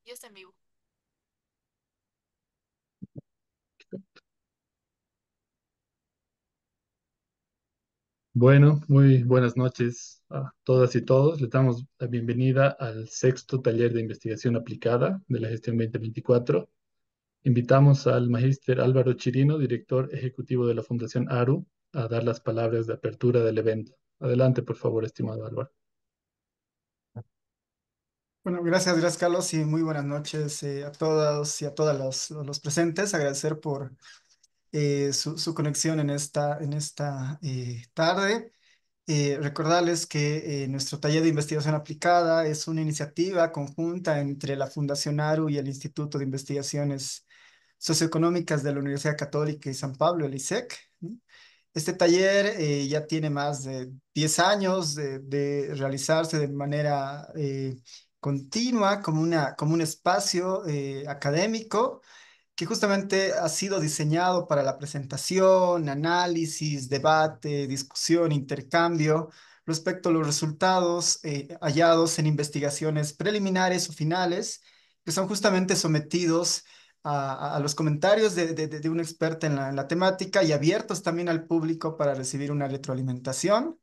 Ya está en vivo. Bueno, muy buenas noches a todas y todos. Les damos la bienvenida al sexto taller de investigación aplicada de la gestión 2024. Invitamos al magíster Álvaro Chirino, director ejecutivo de la Fundación ARU, a dar las palabras de apertura del evento. Adelante, por favor, estimado Álvaro. Bueno, gracias Carlos, y muy buenas noches a todos y a todas los presentes. Agradecer por su conexión en esta tarde. Recordarles que nuestro taller de investigación aplicada es una iniciativa conjunta entre la Fundación ARU y el Instituto de Investigaciones Socioeconómicas de la Universidad Católica y San Pablo, el ISEC. Este taller ya tiene más de 10 años de realizarse de manera continua como un espacio académico que justamente ha sido diseñado para la presentación, análisis, debate, discusión, intercambio respecto a los resultados hallados en investigaciones preliminares o finales que son justamente sometidos a los comentarios de un experto en la temática y abiertos también al público para recibir una retroalimentación.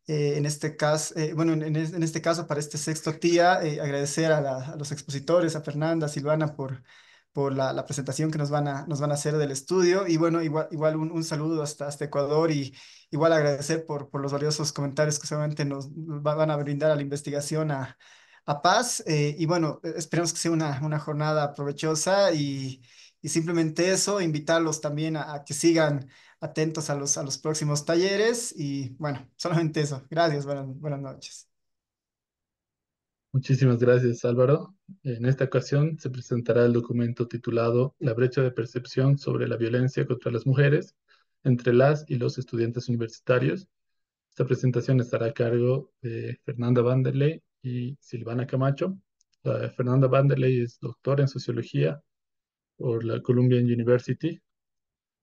En este caso, bueno, en este caso, para este sexto día, agradecer a los expositores, a Fernanda, a Silvana, por la presentación que nos van a hacer del estudio. Y bueno, igual un saludo hasta Ecuador, y igual agradecer por los valiosos comentarios que seguramente nos van a brindar a la investigación a Paz. Y bueno, esperemos que sea una jornada provechosa, y simplemente eso, invitarlos también a que sigan atentos a los próximos talleres. Y bueno, solamente eso. Gracias, buenas noches. Muchísimas gracias, Álvaro. En esta ocasión se presentará el documento titulado La brecha de percepción sobre la violencia contra las mujeres entre las y los estudiantes universitarios. Esta presentación estará a cargo de Fernanda Vanderlei y Silvana Camacho. Fernanda Vanderlei es doctora en sociología por la Columbia University.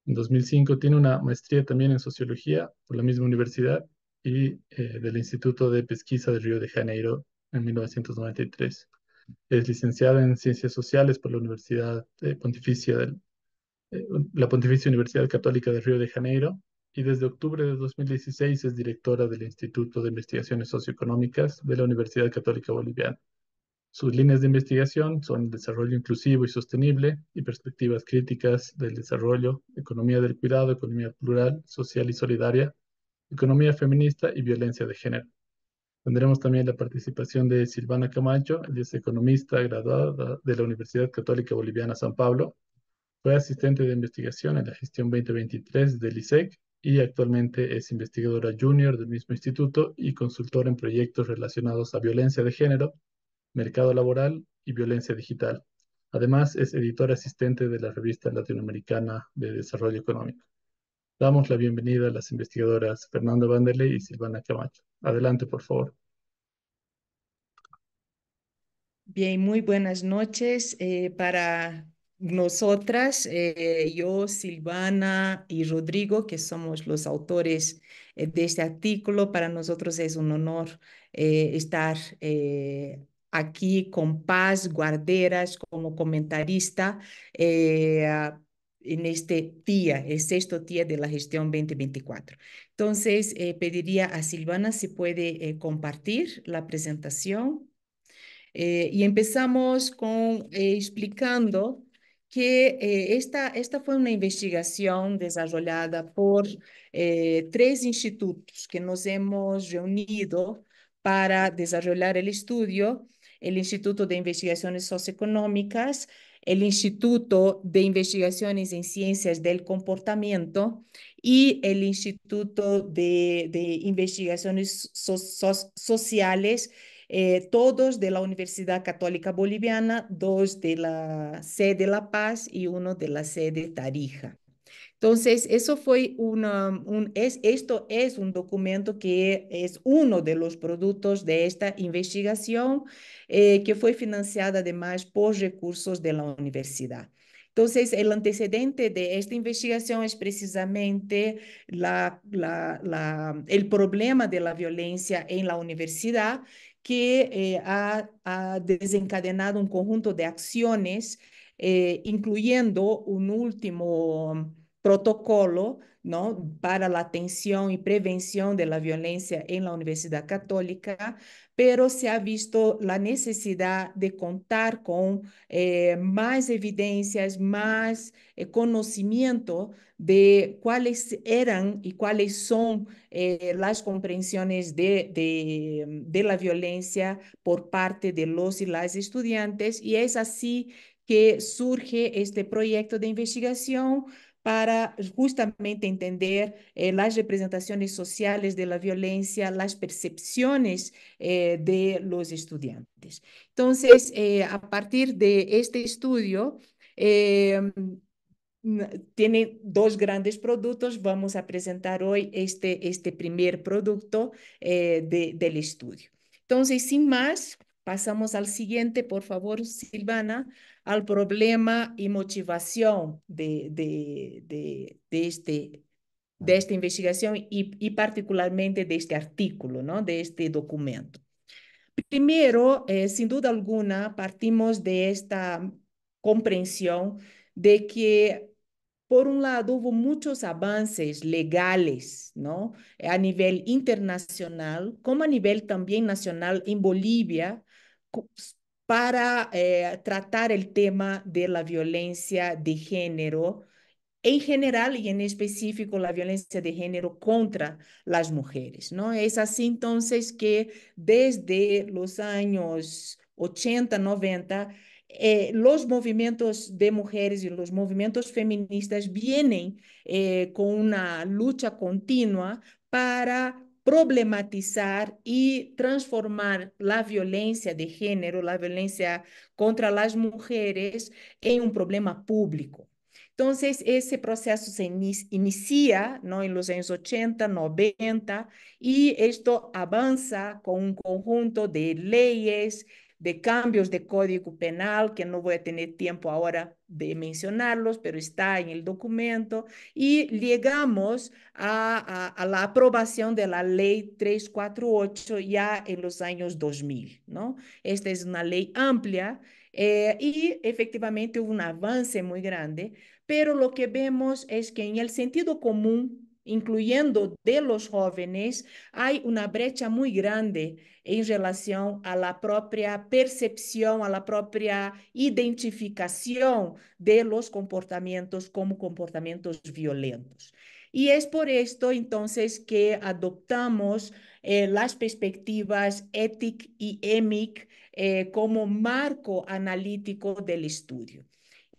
En 2005 tiene una maestría también en sociología por la misma universidad y del Instituto de Pesquisa de Río de Janeiro en 1993. Es licenciada en Ciencias Sociales por la Universidad eh, la Pontificia Universidad Católica de Río de Janeiro, y desde octubre de 2016 es directora del Instituto de Investigaciones Socioeconómicas de la Universidad Católica Boliviana. Sus líneas de investigación son el desarrollo inclusivo y sostenible y perspectivas críticas del desarrollo, economía del cuidado, economía plural, social y solidaria, economía feminista y violencia de género. Tendremos también la participación de Silvana Camacho. Ella es economista graduada de la Universidad Católica Boliviana San Pablo. Fue asistente de investigación en la gestión 2023 del ISEC y actualmente es investigadora junior del mismo instituto y consultora en proyectos relacionados a violencia de género, mercado laboral y violencia digital. Además, es editora asistente de la revista latinoamericana de desarrollo económico. Damos la bienvenida a las investigadoras Fernando Vanderlei y Silvana Camacho. Adelante, por favor. Bien, muy buenas noches para nosotras, yo, Silvana y Rodrigo, que somos los autores de este artículo. Para nosotros es un honor estar aquí con Paz Guarderas como comentarista en este día, el sexto día de la gestión 2024. Entonces, pediría a Silvana si puede compartir la presentación. Y empezamos con explicando que esta fue una investigación desarrollada por tres institutos que nos hemos reunido para desarrollar el estudio: el Instituto de Investigaciones Socioeconómicas, el Instituto de Investigaciones en Ciencias del Comportamiento y el Instituto de Investigaciones Sociales, todos de la Universidad Católica Boliviana, dos de la sede La Paz y uno de la sede Tarija. Entonces, eso fue esto es un documento que es uno de los productos de esta investigación, que fue financiada además por recursos de la universidad. Entonces, el antecedente de esta investigación es precisamente el problema de la violencia en la universidad, que ha desencadenado un conjunto de acciones, incluyendo un último protocolo, ¿no?, para la atención y prevención de la violencia en la Universidad Católica, pero se ha visto la necesidad de contar con más evidencias, más conocimiento de cuáles eran y cuáles son las comprensiones de la violencia por parte de los y las estudiantes, y es así que surge este proyecto de investigación para justamente entender las representaciones sociales de la violencia, las percepciones de los estudiantes. Entonces, a partir de este estudio, eh, tiene dos grandes productos. Vamos a presentar hoy este primer producto del estudio. Entonces, sin más, pasamos al siguiente, por favor, Silvana, al problema y motivación de esta investigación y particularmente de este artículo, ¿no?, de este documento. Primero, sin duda alguna, partimos de esta comprensión de que, por un lado, hubo muchos avances legales, ¿no?, a nivel internacional, como a nivel también nacional en Bolivia, para tratar el tema de la violencia de género en general y en específico la violencia de género contra las mujeres, ¿no? Es así entonces que desde los años 80, 90, los movimientos de mujeres y los movimientos feministas vienen con una lucha continua para problematizar y transformar la violencia de género, la violencia contra las mujeres, en un problema público. Entonces, ese proceso se inicia, ¿no?, en los años 80, 90, y esto avanza con un conjunto de leyes, de cambios de código penal, que no voy a tener tiempo ahora de mencionarlos, pero está en el documento, y llegamos a la aprobación de la ley 348 ya en los años 2000, ¿no? Esta es una ley amplia y efectivamente hubo un avance muy grande, pero lo que vemos es que en el sentido común, incluyendo de los jóvenes, hay una brecha muy grande en relación a la propia percepción, a la propia identificación de los comportamientos como comportamientos violentos. Y es por esto entonces que adoptamos las perspectivas ETIC y EMIC como marco analítico del estudio.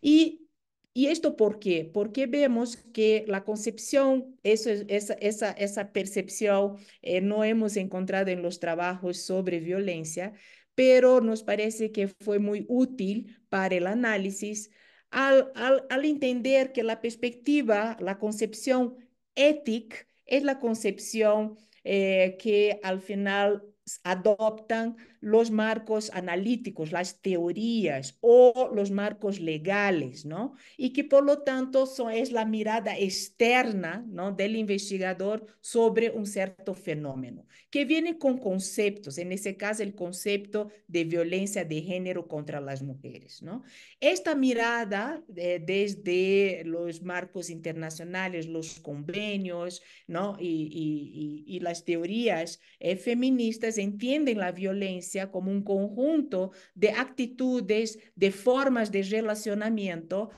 Y ¿Y esto por qué? Porque vemos que la concepción, esa percepción no hemos encontrado en los trabajos sobre violencia, pero nos parece que fue muy útil para el análisis al entender que la perspectiva, la concepción ética es la concepción que al final adoptan los marcos analíticos, las teorías o los marcos legales, ¿no? Y que por lo tanto es la mirada externa, ¿no?, del investigador sobre un cierto fenómeno, que viene con conceptos, en ese caso el concepto de violencia de género contra las mujeres, ¿no? Esta mirada desde los marcos internacionales, los convenios, ¿no?, y las teorías feministas entienden la violencia como un conjunto de actitudes, de formas de relacionamiento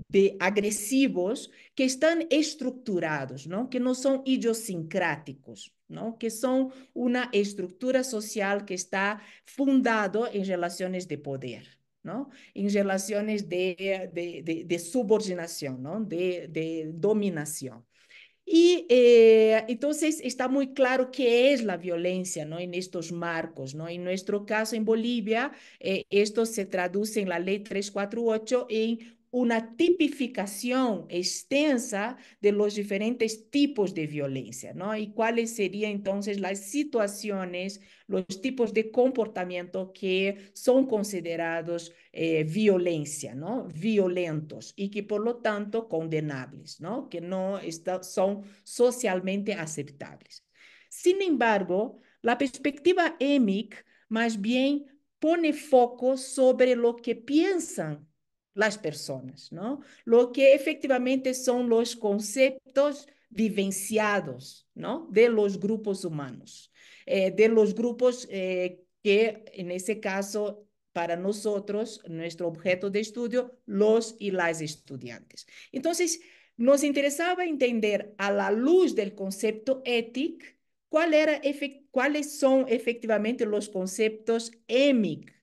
de agresivos que están estructurados, ¿no?, que no son idiosincráticos, ¿no?, que son una estructura social que está fundado en relaciones de poder, ¿no?, en relaciones de subordinación, ¿no?, de dominación. Y entonces está muy claro qué es la violencia, ¿no?, en estos marcos, ¿no? En nuestro caso en Bolivia, esto se traduce en la ley 348 en una tipificación extensa de los diferentes tipos de violencia, ¿no? Y cuáles serían entonces las situaciones, los tipos de comportamiento que son considerados violencia, ¿no?, violentos y que por lo tanto condenables, ¿no?, que no son socialmente aceptables. Sin embargo, la perspectiva EMIC más bien pone foco sobre lo que piensan las personas, ¿no? Lo que efectivamente son los conceptos vivenciados, ¿no? De los grupos humanos, de los grupos que en ese caso, para nosotros, nuestro objeto de estudio, los y las estudiantes. Entonces, nos interesaba entender a la luz del concepto ético cuáles son efectivamente los conceptos EMIC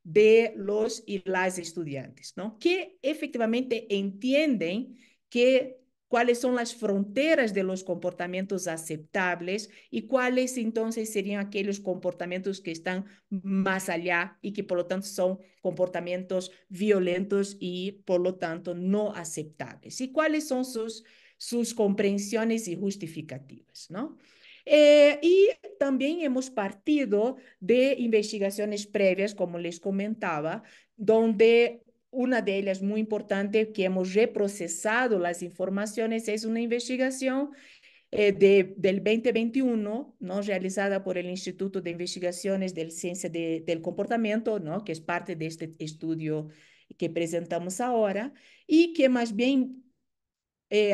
de los y las estudiantes, ¿no? Que efectivamente entienden que cuáles son las fronteras de los comportamientos aceptables y cuáles entonces serían aquellos comportamientos que están más allá y que por lo tanto son comportamientos violentos y por lo tanto no aceptables. Y cuáles son sus comprensiones y justificativas, ¿no? Y también hemos partido de investigaciones previas, como les comentaba, donde una de ellas muy importante que hemos reprocesado las informaciones es una investigación del 2021, ¿no? Realizada por el Instituto de Investigaciones de Ciencia del Comportamiento, ¿no? Que es parte de este estudio que presentamos ahora, y que más bien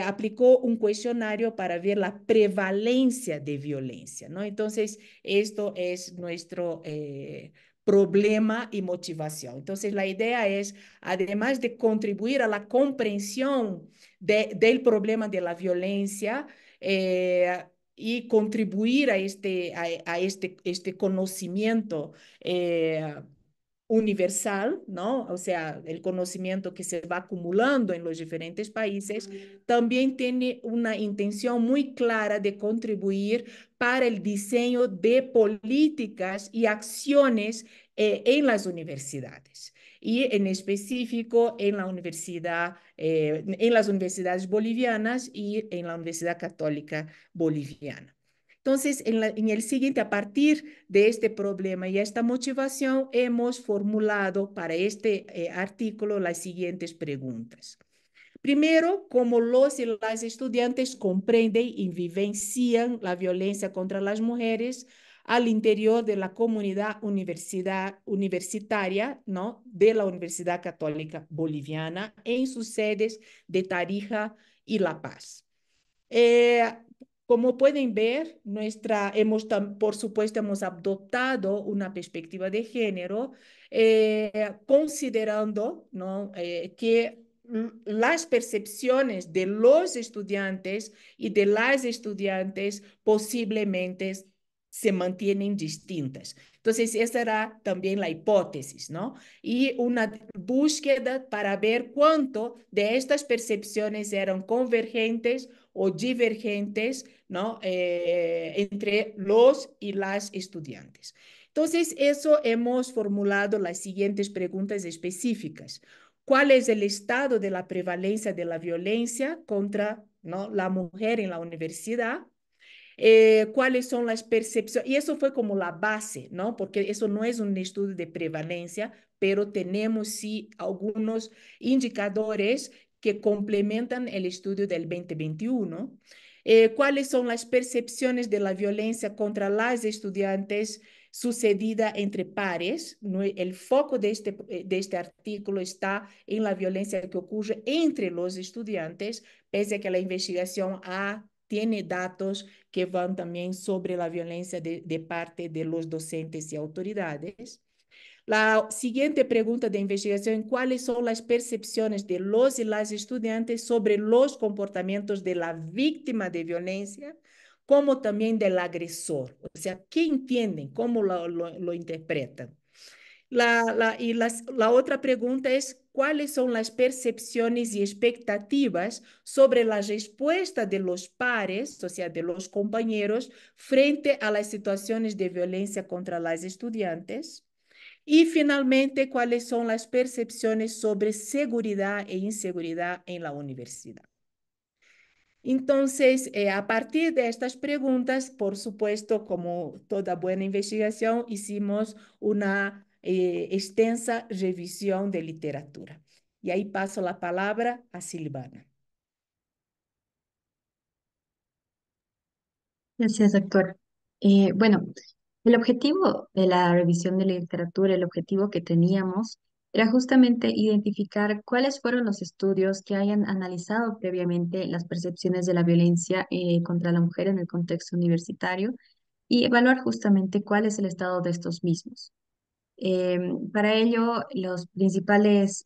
aplicó un cuestionario para ver la prevalencia de violencia, ¿no? Entonces, esto es nuestro problema y motivación. Entonces, la idea es, además de contribuir a la comprensión del problema de la violencia, y contribuir a este conocimiento universal, ¿no? O sea, el conocimiento que se va acumulando en los diferentes países, también tiene una intención muy clara de contribuir para el diseño de políticas y acciones en las universidades y en específico en las universidades bolivianas y en la Universidad Católica Boliviana. Entonces, en el siguiente, a partir de este problema y esta motivación, hemos formulado para este artículo las siguientes preguntas. Primero, cómo los y las estudiantes comprenden y vivencian la violencia contra las mujeres al interior de la comunidad universitaria, ¿no? De la Universidad Católica Boliviana en sus sedes de Tarija y La Paz. Eh, Como pueden ver, por supuesto, hemos adoptado una perspectiva de género, considerando, ¿no? Que las percepciones de los estudiantes y de las estudiantes posiblemente se mantienen distintas. Entonces, esa era también la hipótesis, ¿no? Y una búsqueda para ver cuánto de estas percepciones eran convergentes o divergentes, ¿no? Entre los y las estudiantes. Entonces, eso hemos formulado las siguientes preguntas específicas. ¿Cuál es el estado de la prevalencia de la violencia contra, ¿no? la mujer en la universidad? Cuáles son las percepciones, y eso fue como la base, ¿no? Porque eso no es un estudio de prevalencia, pero tenemos sí algunos indicadores que complementan el estudio del 2021. ¿Cuáles son las percepciones de la violencia contra las estudiantes sucedida entre pares? El foco de este artículo está en la violencia que ocurre entre los estudiantes, pese a que la investigación tiene datos que van también sobre la violencia de parte de los docentes y autoridades. La siguiente pregunta de investigación: ¿cuáles son las percepciones de los y las estudiantes sobre los comportamientos de la víctima de violencia, como también del agresor? O sea, ¿qué entienden? ¿Cómo lo interpretan? La otra pregunta es, ¿cuáles son las percepciones y expectativas sobre la respuesta de los pares, o sea, de los compañeros, frente a las situaciones de violencia contra las estudiantes? Y finalmente, ¿cuáles son las percepciones sobre seguridad e inseguridad en la universidad? Entonces, a partir de estas preguntas, por supuesto, como toda buena investigación, hicimos una extensa revisión de literatura. Y ahí paso la palabra a Silvana. Gracias, doctor. Bueno, El objetivo de la revisión de la literatura, el objetivo que teníamos, era justamente identificar cuáles fueron los estudios que hayan analizado previamente las percepciones de la violencia contra la mujer en el contexto universitario y evaluar justamente cuál es el estado de estos mismos. Eh, para ello, los principales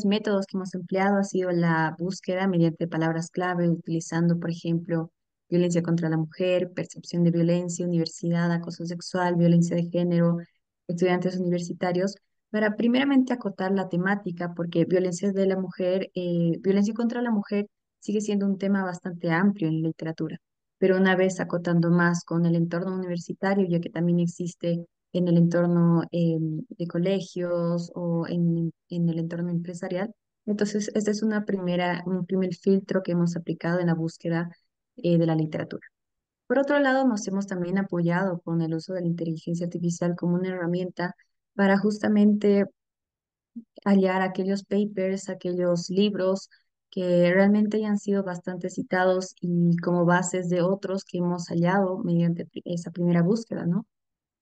métodos que hemos empleado ha sido la búsqueda mediante palabras clave, utilizando, por ejemplo, violencia contra la mujer, percepción de violencia, universidad, acoso sexual, violencia de género, estudiantes universitarios, para primeramente acotar la temática, porque violencia contra la mujer sigue siendo un tema bastante amplio en la literatura, pero una vez acotando más con el entorno universitario, ya que también existe en el entorno de colegios o en el entorno empresarial. Entonces, este es un primer filtro que hemos aplicado en la búsqueda de la literatura. Por otro lado, nos hemos también apoyado con el uso de la inteligencia artificial como una herramienta para justamente hallar aquellos papers, aquellos libros que realmente hayan sido bastante citados y como bases de otros que hemos hallado mediante esa primera búsqueda, ¿no?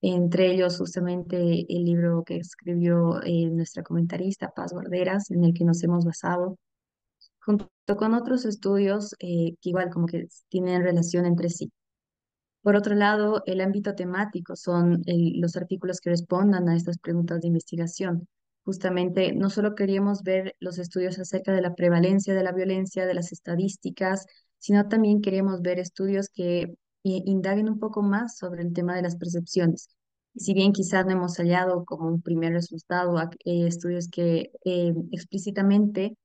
Entre ellos justamente el libro que escribió nuestra comentarista Paz Guarderas, en el que nos hemos basado, junto con otros estudios que igual como que tienen relación entre sí. Por otro lado, el ámbito temático son los artículos que respondan a estas preguntas de investigación. Justamente, no solo queríamos ver los estudios acerca de la prevalencia de la violencia, de las estadísticas, sino también queríamos ver estudios que indaguen un poco más sobre el tema de las percepciones. Si bien quizás no hemos hallado como un primer resultado estudios que explícitamente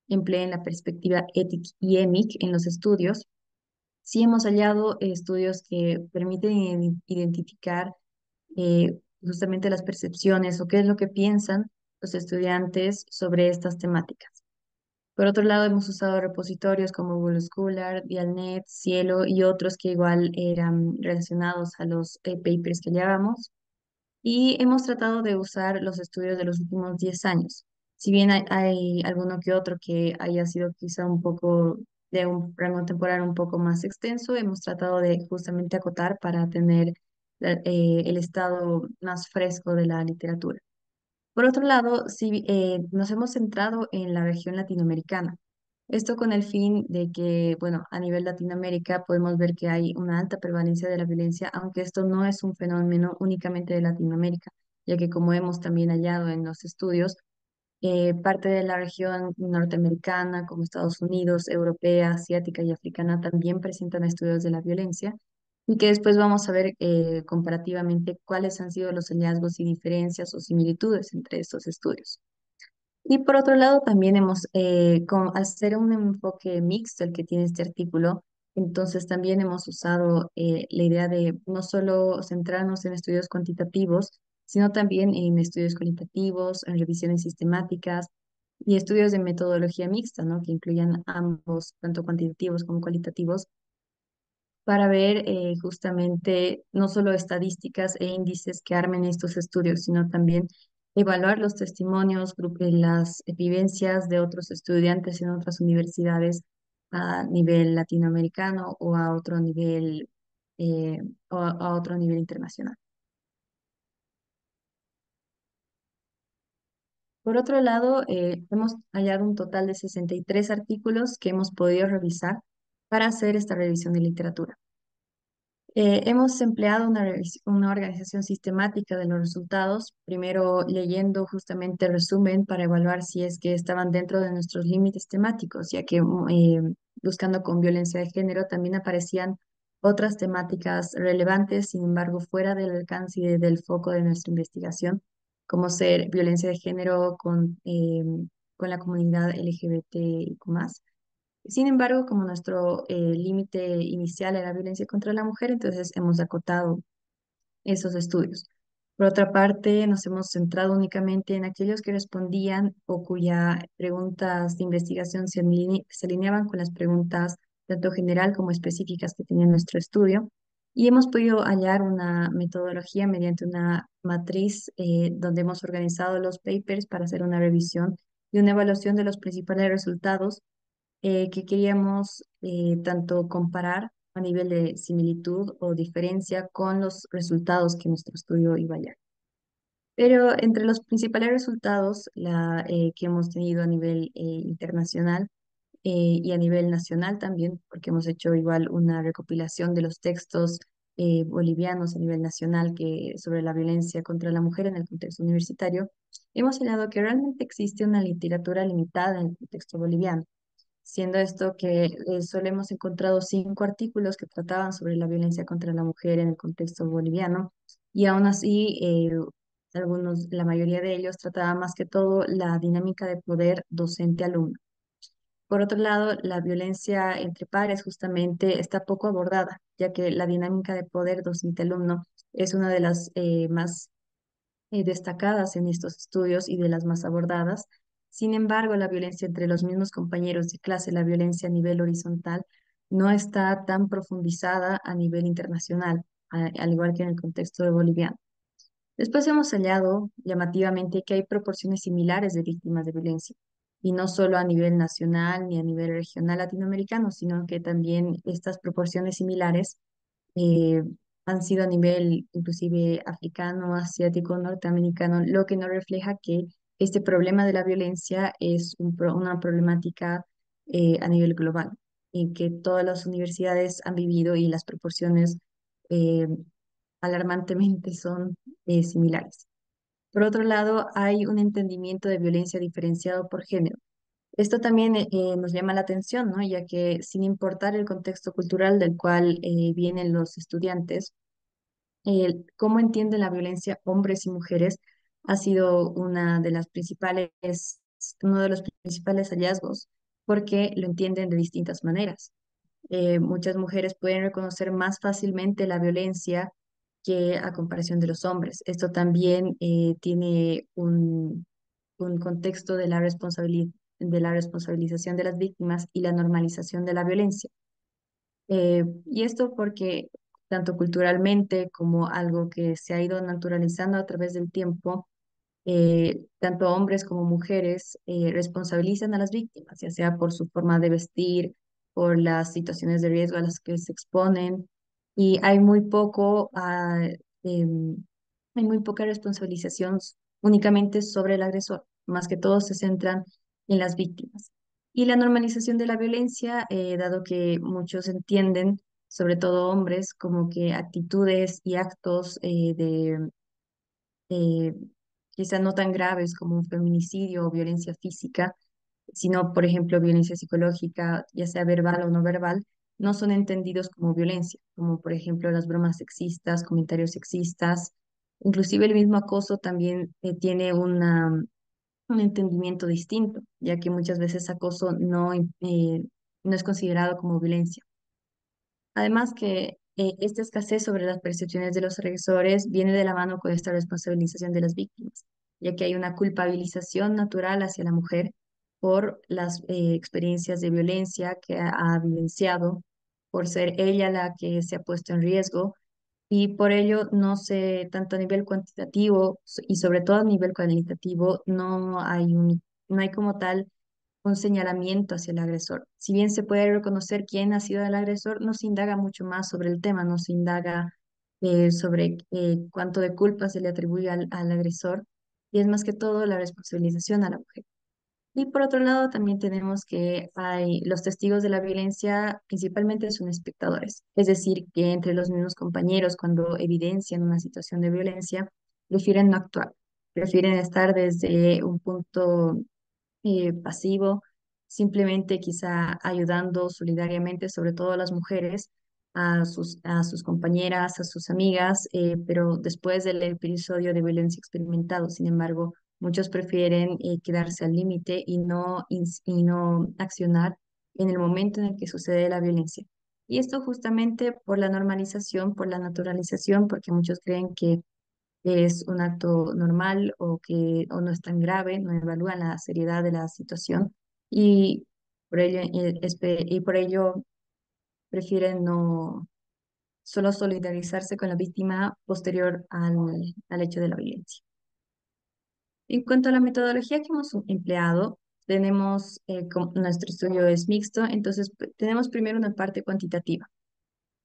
empleen la perspectiva ética y EMIC en los estudios, sí hemos hallado estudios que permiten identificar justamente las percepciones o qué es lo que piensan los estudiantes sobre estas temáticas. Por otro lado, hemos usado repositorios como Google Scholar, Dialnet, Cielo y otros que igual eran relacionados a los papers que llevamos y hemos tratado de usar los estudios de los últimos 10 años. Si bien hay alguno que otro que haya sido quizá un poco de un rango temporal un poco más extenso, hemos tratado de justamente acotar para tener el estado más fresco de la literatura. Por otro lado, sí, nos hemos centrado en la región latinoamericana. Esto con el fin de que, bueno, a nivel Latinoamérica podemos ver que hay una alta prevalencia de la violencia, aunque esto no es un fenómeno únicamente de Latinoamérica, ya que como hemos también hallado en los estudios, parte de la región norteamericana, como Estados Unidos, europea, asiática y africana, también presentan estudios de la violencia y que después vamos a ver comparativamente cuáles han sido los hallazgos y diferencias o similitudes entre estos estudios. Y por otro lado, también hemos, al ser un enfoque mixto el que tiene este artículo, entonces también hemos usado la idea de no solo centrarnos en estudios cuantitativos, sino también en estudios cualitativos, en revisiones sistemáticas y estudios de metodología mixta, ¿no? Que incluyan ambos, tanto cuantitativos como cualitativos, para ver justamente no solo estadísticas e índices que armen estos estudios, sino también evaluar los testimonios, las vivencias de otros estudiantes en otras universidades a nivel latinoamericano o a otro nivel, eh, a otro nivel internacional. Por otro lado, hemos hallado un total de 63 artículos que hemos podido revisar para hacer esta revisión de literatura. Hemos empleado una organización sistemática de los resultados, primero leyendo justamente el resumen para evaluar si es que estaban dentro de nuestros límites temáticos, ya que buscando con violencia de género también aparecían otras temáticas relevantes, sin embargo, fuera del alcance y del foco de nuestra investigación, como ser violencia de género con la comunidad LGBTIQ+. Sin embargo, como nuestro límite inicial era violencia contra la mujer, entonces hemos acotado esos estudios. Por otra parte, nos hemos centrado únicamente en aquellos que respondían o cuyas preguntas de investigación se alineaban con las preguntas tanto general como específicas que tenía nuestro estudio. Y hemos podido hallar una metodología mediante una matriz donde hemos organizado los papers para hacer una revisión y una evaluación de los principales resultados que queríamos tanto comparar a nivel de similitud o diferencia con los resultados que nuestro estudio iba a hallar. Pero entre los principales resultados que hemos tenido a nivel internacional y a nivel nacional también, porque hemos hecho igual una recopilación de los textos bolivianos a nivel nacional sobre la violencia contra la mujer en el contexto universitario, hemos hallado que realmente existe una literatura limitada en el contexto boliviano, siendo esto que solo hemos encontrado 5 artículos que trataban sobre la violencia contra la mujer en el contexto boliviano, y aún así la mayoría de ellos trataban más que todo la dinámica de poder docente-alumno. Por otro lado, la violencia entre pares justamente está poco abordada, ya que la dinámica de poder docente-alumno es una de las más destacadas en estos estudios y de las más abordadas. Sin embargo, la violencia entre los mismos compañeros de clase, la violencia a nivel horizontal, no está tan profundizada a nivel internacional, al igual que en el contexto de boliviano. Después hemos hallado llamativamente que hay proporciones similares de víctimas de violencia, y no solo a nivel nacional ni a nivel regional latinoamericano, sino que también estas proporciones similares eh, han sido a nivel inclusive africano, asiático, norteamericano, lo que nos refleja que este problema de la violencia es una problemática a nivel global, y que todas las universidades han vivido y las proporciones eh, alarmantemente son similares. Por otro lado, hay un entendimiento de violencia diferenciado por género. Esto también nos llama la atención, ¿no? Ya que sin importar el contexto cultural del cual vienen los estudiantes, cómo entienden la violencia hombres y mujeres ha sido uno de los principales hallazgos, porque lo entienden de distintas maneras. Muchas mujeres pueden reconocer más fácilmente la violencia que a comparación de los hombres. Esto también tiene un contexto de de la responsabilización de las víctimas y la normalización de la violencia. Y esto porque tanto culturalmente como algo que se ha ido naturalizando a través del tiempo, tanto hombres como mujeres responsabilizan a las víctimas, ya sea por su forma de vestir, por las situaciones de riesgo a las que se exponen, y em, hay muy poca responsabilización únicamente sobre el agresor, más que todo se centran en las víctimas. Y la normalización de la violencia, dado que muchos entienden, sobre todo hombres, como que actitudes y actos eh, quizás no tan graves como un feminicidio o violencia física, sino, por ejemplo, violencia psicológica, ya sea verbal o no verbal, no son entendidos como violencia, como por ejemplo las bromas sexistas, comentarios sexistas, inclusive el mismo acoso también tiene un entendimiento distinto, ya que muchas veces acoso no es considerado como violencia. Además que esta escasez sobre las percepciones de los agresores viene de la mano con esta responsabilización de las víctimas, ya que hay una culpabilización natural hacia la mujer por las experiencias de violencia que ha vivenciado, por ser ella la que se ha puesto en riesgo, y por ello no sé, tanto a nivel cuantitativo y sobre todo a nivel cualitativo, no hay como tal un señalamiento hacia el agresor. Si bien se puede reconocer quién ha sido el agresor, no se indaga mucho más sobre el tema, no se indaga sobre cuánto de culpa se le atribuye al agresor, y es más que todo la responsabilización a la mujer. Y por otro lado, también tenemos que los testigos de la violencia principalmente son espectadores, es decir, que entre los mismos compañeros, cuando evidencian una situación de violencia, prefieren no actuar, prefieren estar desde un punto pasivo, simplemente quizá ayudando solidariamente, sobre todo a las mujeres, a sus compañeras, a sus amigas, pero después del episodio de violencia experimentado, sin embargo, muchos prefieren quedarse al límite y no accionar en el momento en el que sucede la violencia. Y esto justamente por la normalización, por la naturalización, porque muchos creen que es un acto normal o no es tan grave, no evalúan la seriedad de la situación, y y por ello prefieren no solo solidarizarse con la víctima posterior al hecho de la violencia. En cuanto a la metodología que hemos empleado, nuestro estudio es mixto, entonces tenemos primero una parte cuantitativa.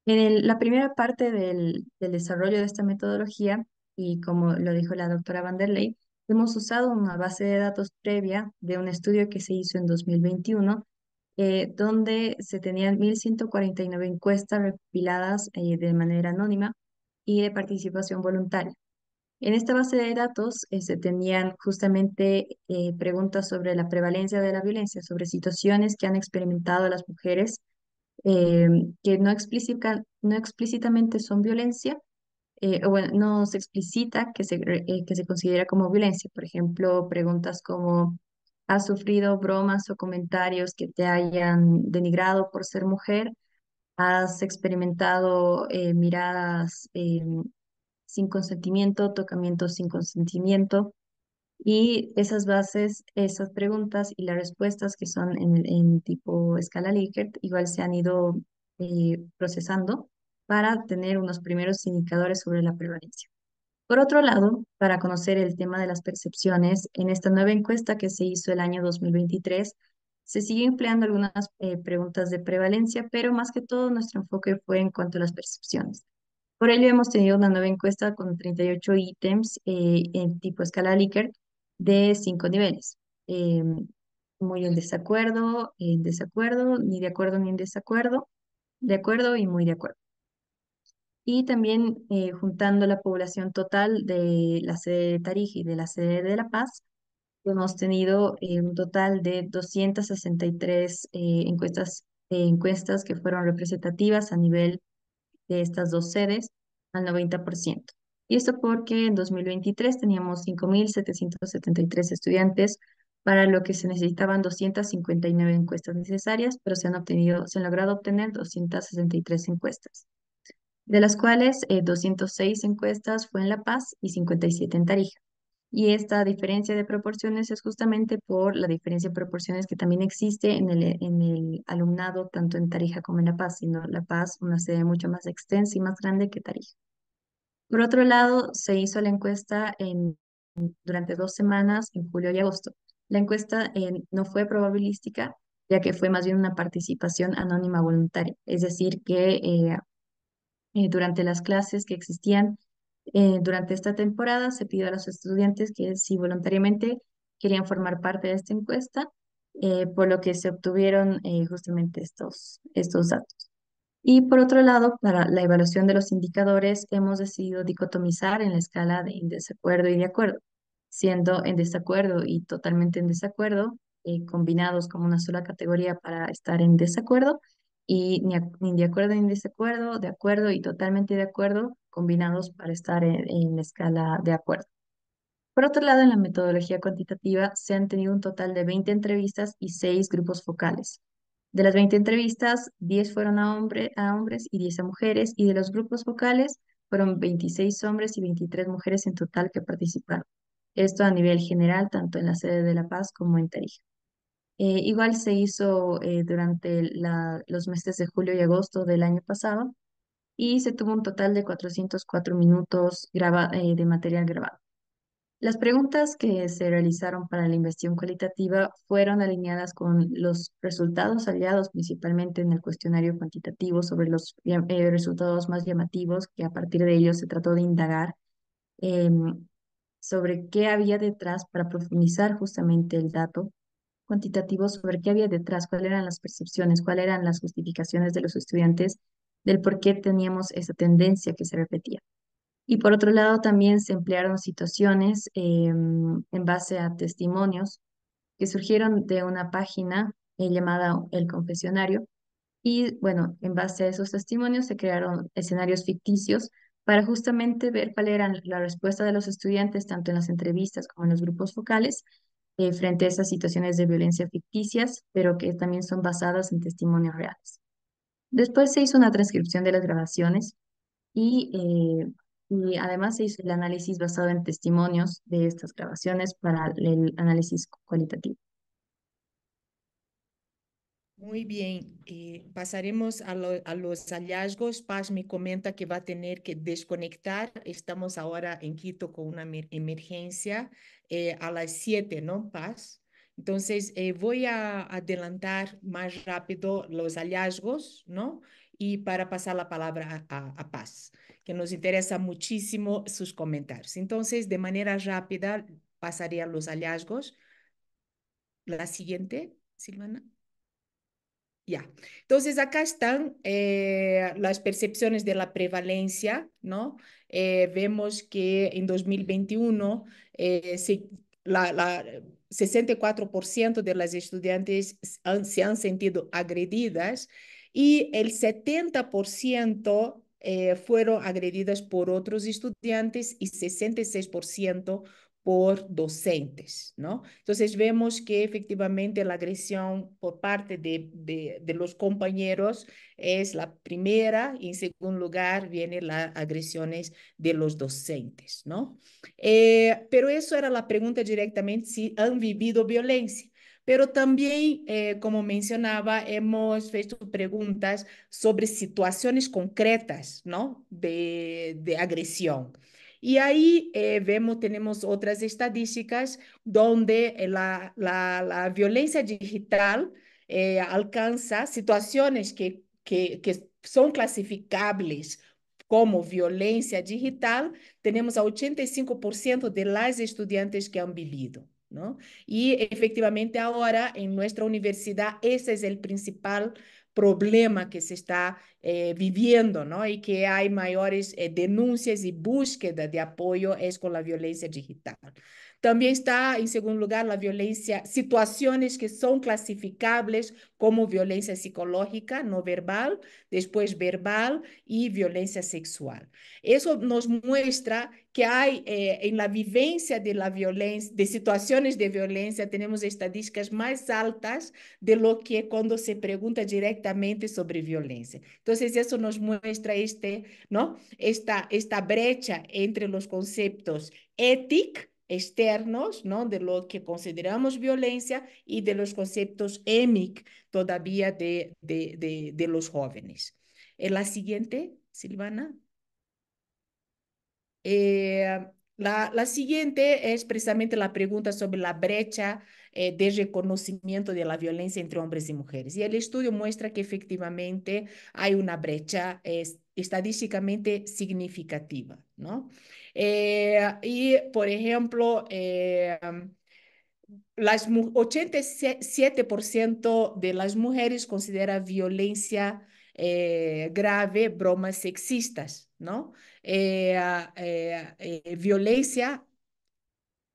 La primera parte del desarrollo de esta metodología, y como lo dijo la doctora Vanderlei, hemos usado una base de datos previa de un estudio que se hizo en 2021, donde se tenían 1.149 encuestas recopiladas de manera anónima y de participación voluntaria. En esta base de datos se tenían justamente preguntas sobre la prevalencia de la violencia, sobre situaciones que han experimentado las mujeres eh, que no explícitamente son violencia, o bueno, no se explicita que se considera como violencia. Por ejemplo, preguntas como, ¿has sufrido bromas o comentarios que te hayan denigrado por ser mujer? ¿Has experimentado miradas sin consentimiento, tocamientos sin consentimiento? Y esas bases, esas preguntas y las respuestas que son en tipo escala Likert, igual se han ido procesando para tener unos primeros indicadores sobre la prevalencia. Por otro lado, para conocer el tema de las percepciones, en esta nueva encuesta que se hizo el año 2023, se sigue empleando algunas preguntas de prevalencia, pero más que todo nuestro enfoque fue en cuanto a las percepciones. Por ello hemos tenido una nueva encuesta con 38 ítems en tipo escala Likert de 5 niveles. Eh, Muy en desacuerdo, ni de acuerdo ni en desacuerdo, de acuerdo y muy de acuerdo. Y también juntando la población total de la sede de Tarija y de la sede de La Paz, hemos tenido un total de 263 encuestas que fueron representativas a nivel de estas dos sedes al 90%. Y esto porque en 2023 teníamos 5.773 estudiantes, para lo que se necesitaban 259 encuestas necesarias, pero se han logrado obtener 263 encuestas, de las cuales 206 encuestas fue en La Paz y 57 en Tarija. Y esta diferencia de proporciones es justamente por la diferencia de proporciones que también existe en el alumnado, tanto en Tarija como en La Paz, sino La Paz una sede mucho más extensa y más grande que Tarija. Por otro lado, se hizo la encuesta durante 2 semanas, en julio y agosto. La encuesta no fue probabilística, ya que fue más bien una participación anónima voluntaria, es decir, que durante las clases que existían durante esta temporada, se pidió a los estudiantes que si voluntariamente querían formar parte de esta encuesta, por lo que se obtuvieron justamente estos datos. Y por otro lado, para la evaluación de los indicadores, hemos decidido dicotomizar en la escala de en desacuerdo y de acuerdo, siendo en desacuerdo y totalmente en desacuerdo, combinados como una sola categoría para estar en desacuerdo, y ni de acuerdo ni en desacuerdo, de acuerdo y totalmente de acuerdo, combinados para estar en la escala de acuerdo. Por otro lado, en la metodología cuantitativa se han tenido un total de 20 entrevistas y 6 grupos focales. De las 20 entrevistas, 10 fueron a hombres y 10 a mujeres, y de los grupos focales fueron 26 hombres y 23 mujeres en total que participaron. Esto a nivel general, tanto en la sede de La Paz como en Tarija. Igual se hizo durante los meses de julio y agosto del año pasado, y se tuvo un total de 404 minutos de material grabado. Las preguntas que se realizaron para la investigación cualitativa fueron alineadas con los resultados hallados principalmente en el cuestionario cuantitativo sobre los resultados más llamativos, que a partir de ellos se trató de indagar em, sobre qué había detrás para profundizar justamente el dato cuantitativo, sobre qué había detrás, cuáles eran las percepciones, cuáles eran las justificaciones de los estudiantes del por qué teníamos esa tendencia que se repetía. Y por otro lado, también se emplearon situaciones en base a testimonios que surgieron de una página llamada El Confesionario. Y bueno, en base a esos testimonios se crearon escenarios ficticios para justamente ver cuál era la respuesta de los estudiantes, tanto en las entrevistas como en los grupos focales, frente a esas situaciones de violencia ficticias, pero que también son basadas en testimonios reales. Después se hizo una transcripción de las grabaciones y, y además se hizo el análisis basado en testimonios de estas grabaciones para el análisis cualitativo. Muy bien, pasaremos a los hallazgos. Paz me comenta que va a tener que desconectar. Estamos ahora en Quito con una emergencia a las 7, ¿no, Paz? Entonces, voy a adelantar más rápido los hallazgos, ¿no? y para pasar la palabra a Paz, que nos interesa muchísimo sus comentarios. Entonces, de manera rápida, pasaría los hallazgos. La siguiente, Silvana. Ya, entonces acá están las percepciones de la prevalencia, ¿no? Vemos que en 2021 la 64% de las estudiantes se han sentido agredidas y el 70% fueron agredidas por otros estudiantes y 66% por docentes, ¿no? Entonces vemos que efectivamente la agresión por parte de los compañeros es la primera y en segundo lugar vienen las agresiones de los docentes, ¿no? Pero eso era la pregunta directamente si han vivido violencia. Pero también, como mencionaba, hemos hecho preguntas sobre situaciones concretas, ¿no? De agresión. Y ahí tenemos otras estadísticas donde la violencia digital alcanza situaciones que son clasificables como violencia digital, tenemos a 85% de las estudiantes que han vivido, ¿no? Y efectivamente ahora en nuestra universidad ese es el principal problema que se está viviendo, ¿no? Y que hay mayores denuncias y búsqueda de apoyo es con la violencia digital. También está, en segundo lugar, la violencia, situaciones que son clasificables como violencia psicológica, no verbal, después verbal y violencia sexual. Eso nos muestra que hay en la vivencia de la violencia, de situaciones de violencia, tenemos estadísticas más altas de lo que cuando se pregunta directamente sobre violencia. Entonces, eso nos muestra ¿no? esta brecha entre los conceptos éticos externos, ¿no? De lo que consideramos violencia y de los conceptos EMIC todavía de los jóvenes. La siguiente, Silvana. La siguiente es precisamente la pregunta sobre la brecha de reconocimiento de la violencia entre hombres y mujeres. Y el estudio muestra que efectivamente hay una brecha estadísticamente significativa, ¿no? Y, por ejemplo, 87% de las mujeres considera violencia grave bromas sexistas, ¿no? Violencia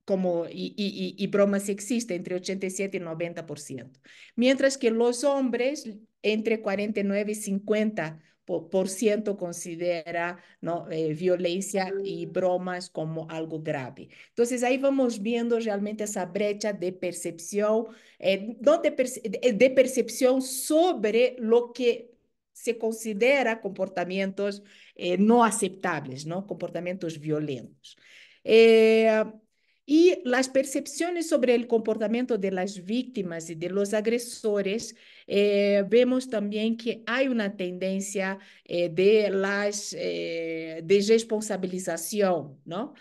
y broma sexista entre 87 y 90%. Mientras que los hombres entre 49 y 50% considera, ¿no? Violencia y bromas como algo grave. Entonces ahí vamos viendo realmente esa brecha de percepción, no de percepción sobre lo que se considera comportamientos no aceptables, ¿no? Comportamientos violentos. Eh, y las percepciones sobre el comportamiento de las víctimas y de los agresores, vemos también que hay una tendencia de responsabilización, ¿no?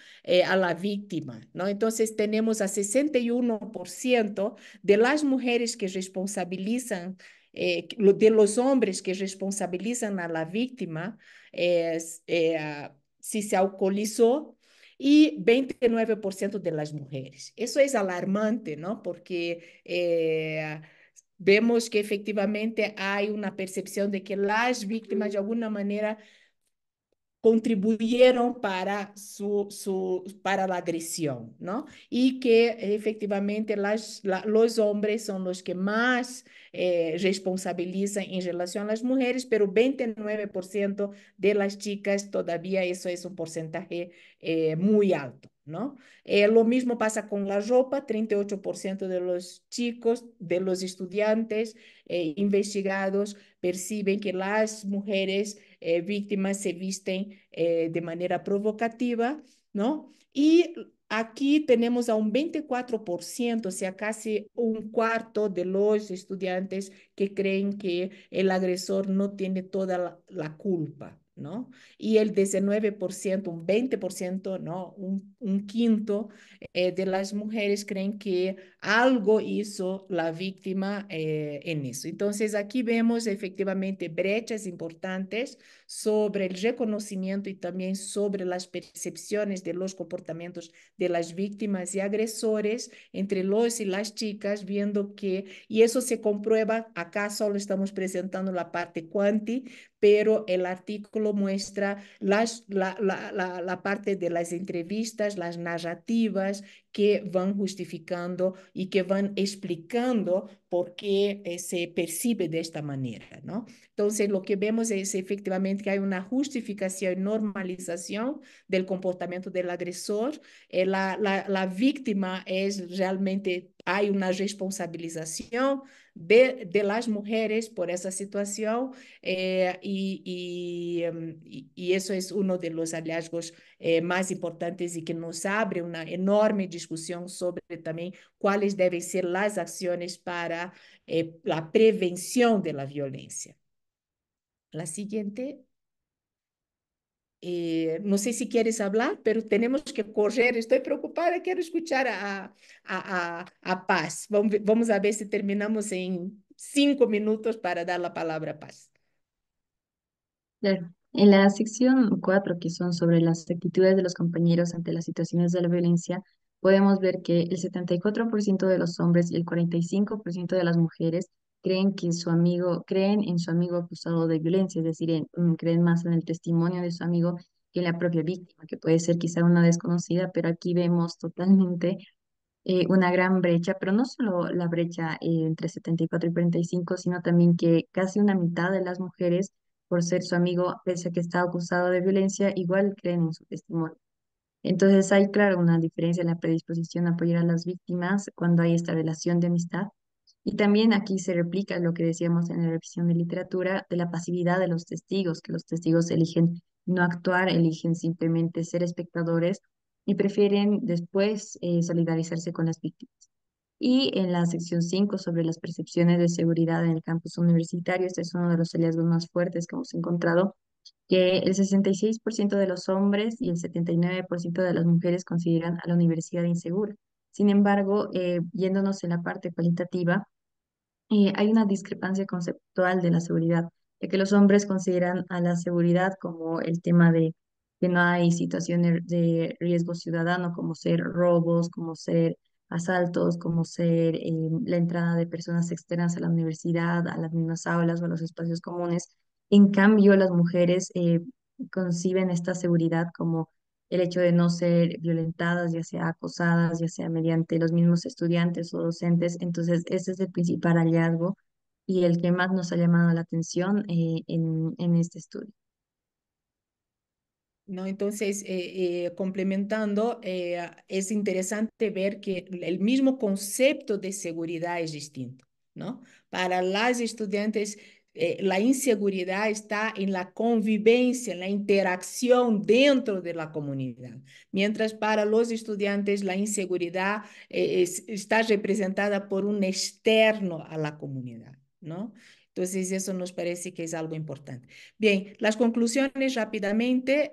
A la víctima, ¿no? Entonces tenemos a 61% de las mujeres que responsabilizan, de los hombres que responsabilizan a la víctima si se alcoholizó y 29% de las mujeres. Eso es alarmante, ¿no? Porque vemos que efectivamente hay una percepción de que las víctimas de alguna manera contribuyeron para la agresión, ¿no? Y que efectivamente los hombres son los que más responsabilizan en relación a las mujeres, pero 29% de las chicas todavía eso es un porcentaje muy alto, ¿no? Lo mismo pasa con la ropa, 38% de los chicos, de los estudiantes investigados perciben que las mujeres víctimas se visten de manera provocativa, ¿no? Y aquí tenemos a un 24%, o sea, casi un cuarto de los estudiantes que creen que el agresor no tiene toda la culpa, ¿no? Y el 19%, un 20%, ¿no? Un quinto de las mujeres creen que algo hizo la víctima en eso. Entonces, aquí vemos efectivamente brechas importantes sobre el reconocimiento y también sobre las percepciones de los comportamientos de las víctimas y agresores entre los y las chicas, viendo que, y eso se comprueba, acá solo estamos presentando la parte cuanti, pero el artículo muestra la parte de las entrevistas, las narrativas que van justificando y que van explicando por qué se percibe de esta manera, ¿no? Entonces, lo que vemos es efectivamente que hay una justificación y normalización del comportamiento del agresor. La víctima es realmente, hay una responsabilización de las mujeres por esa situación y eso es uno de los hallazgos más importantes y que nos abre una enorme discusión sobre también cuáles deben ser las acciones para la prevención de la violencia. La siguiente. No sé si quieres hablar, pero tenemos que correr. Estoy preocupada, quiero escuchar a Paz. Vamos a ver si terminamos en 5 minutos para dar la palabra a Paz. Claro. En la sección 4, que son sobre las actitudes de los compañeros ante las situaciones de la violencia, podemos ver que el 74% de los hombres y el 45% de las mujeres creen en su amigo acusado de violencia, es decir, creen más en el testimonio de su amigo que en la propia víctima, que puede ser quizá una desconocida, pero aquí vemos totalmente una gran brecha, pero no solo la brecha entre 74 y 45, sino también que casi una mitad de las mujeres, por ser su amigo, pese a que está acusado de violencia, igual creen en su testimonio. Entonces hay, claro, una diferencia en la predisposición a apoyar a las víctimas cuando hay esta relación de amistad. Y también aquí se replica lo que decíamos en la revisión de literatura de la pasividad de los testigos, que los testigos eligen no actuar, eligen simplemente ser espectadores y prefieren después solidarizarse con las víctimas. Y en la sección 5 sobre las percepciones de seguridad en el campus universitario, este es uno de los hallazgos más fuertes que hemos encontrado, que el 66% de los hombres y el 79% de las mujeres consideran a la universidad insegura. Sin embargo, yéndonos en la parte cualitativa, hay una discrepancia conceptual de la seguridad, ya que los hombres consideran a la seguridad como el tema de que no hay situaciones de riesgo ciudadano, como ser robos, como ser asaltos, como ser la entrada de personas externas a la universidad, a las mismas aulas o a los espacios comunes. En cambio, las mujeres conciben esta seguridad como el hecho de no ser violentadas, ya sea acosadas, ya sea mediante los mismos estudiantes o docentes. Entonces, ese es el principal hallazgo y el que más nos ha llamado la atención en este estudio. ¿No? Entonces, complementando, es interesante ver que el mismo concepto de seguridad es distinto, ¿no? Para las estudiantes, la inseguridad está en la convivencia, en la interacción dentro de la comunidad, mientras para los estudiantes la inseguridad está representada por un externo a la comunidad, ¿no? Entonces, eso nos parece que es algo importante. Bien, las conclusiones rápidamente.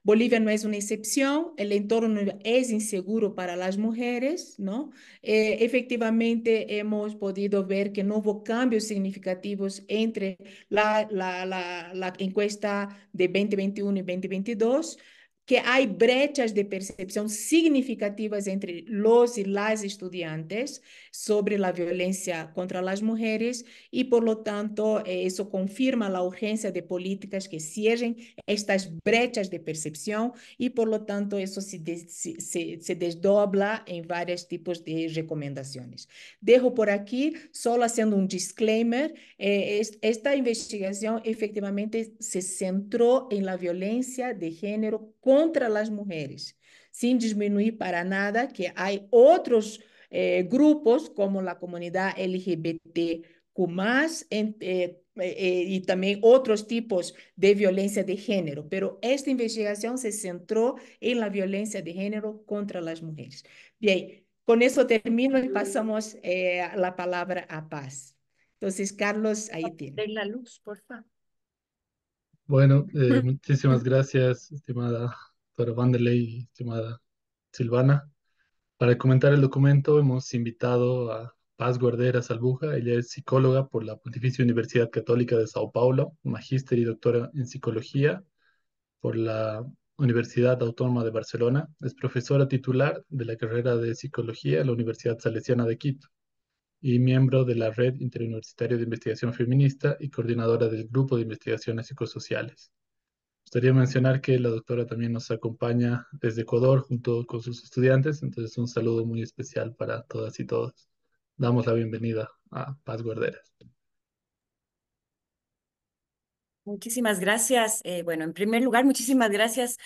Bolivia no es una excepción, el entorno es inseguro para las mujeres, ¿no? Efectivamente, hemos podido ver que no hubo cambios significativos entre la encuesta de 2021 y 2022, que hay brechas de percepción significativas entre los y las estudiantes sobre la violencia contra las mujeres y por lo tanto eso confirma la urgencia de políticas que cierren estas brechas de percepción y por lo tanto eso se desdobla en varios tipos de recomendaciones. Dejo por aquí, solo haciendo un disclaimer, esta investigación efectivamente se centró en la violencia de género contra las mujeres, sin disminuir para nada que hay otros grupos como la comunidad LGBTQ+, y también otros tipos de violencia de género, pero esta investigación se centró en la violencia de género contra las mujeres. Bien, con eso termino y pasamos la palabra a Paz. Entonces, Carlos, ahí tiene. De la luz, por favor. Bueno, muchísimas gracias, estimada doctora Vanderlei y estimada Silvana. Para comentar el documento hemos invitado a Paz Guardera Salbuja. Ella es psicóloga por la Pontificia Universidad Católica de Sao Paulo, magíster y doctora en psicología por la Universidad Autónoma de Barcelona. Es profesora titular de la carrera de psicología en la Universidad Salesiana de Quito y miembro de la Red Interuniversitaria de Investigación Feminista y coordinadora del Grupo de Investigaciones Psicosociales. Gustaría mencionar que la doctora también nos acompaña desde Ecuador junto con sus estudiantes, entonces un saludo muy especial para todas y todos. Damos la bienvenida a Paz Guarderas. Muchísimas gracias. Bueno, en primer lugar, muchísimas gracias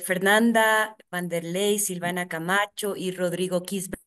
Fernanda Vanderlei, Silvana Camacho y Rodrigo Kisbert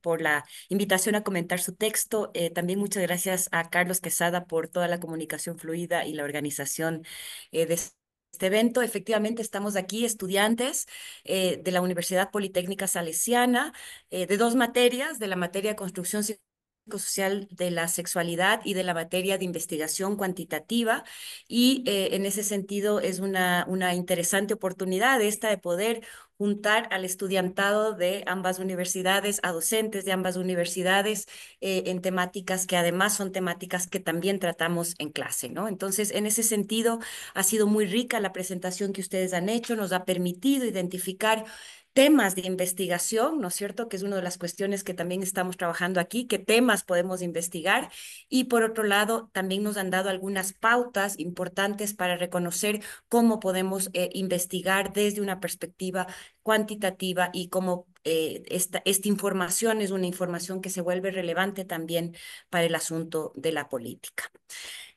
por la invitación a comentar su texto. También muchas gracias a Carlos Quesada por toda la comunicación fluida y la organización de este evento. Efectivamente, estamos aquí estudiantes de la Universidad Politécnica Salesiana, de dos materias, de la materia de Construcción Psicosocial de la Sexualidad y de la materia de Investigación Cuantitativa. Y en ese sentido es una interesante oportunidad esta de poder juntar al estudiantado de ambas universidades, a docentes de ambas universidades, en temáticas que además son temáticas que también tratamos en clase, ¿no? Entonces, en ese sentido, ha sido muy rica la presentación que ustedes han hecho, nos ha permitido identificar temas de investigación, ¿no es cierto? Que es una de las cuestiones que también estamos trabajando aquí, qué temas podemos investigar. Y por otro lado, también nos han dado algunas pautas importantes para reconocer cómo podemos investigar desde una perspectiva cuantitativa y cómo esta información es una información que se vuelve relevante también para el asunto de la política.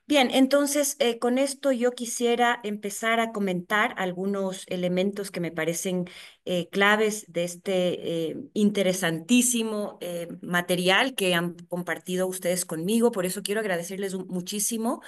Bien, entonces con esto yo quisiera empezar a comentar algunos elementos que me parecen claves de este interesantísimo material que han compartido ustedes conmigo. Por eso quiero agradecerles muchísimo.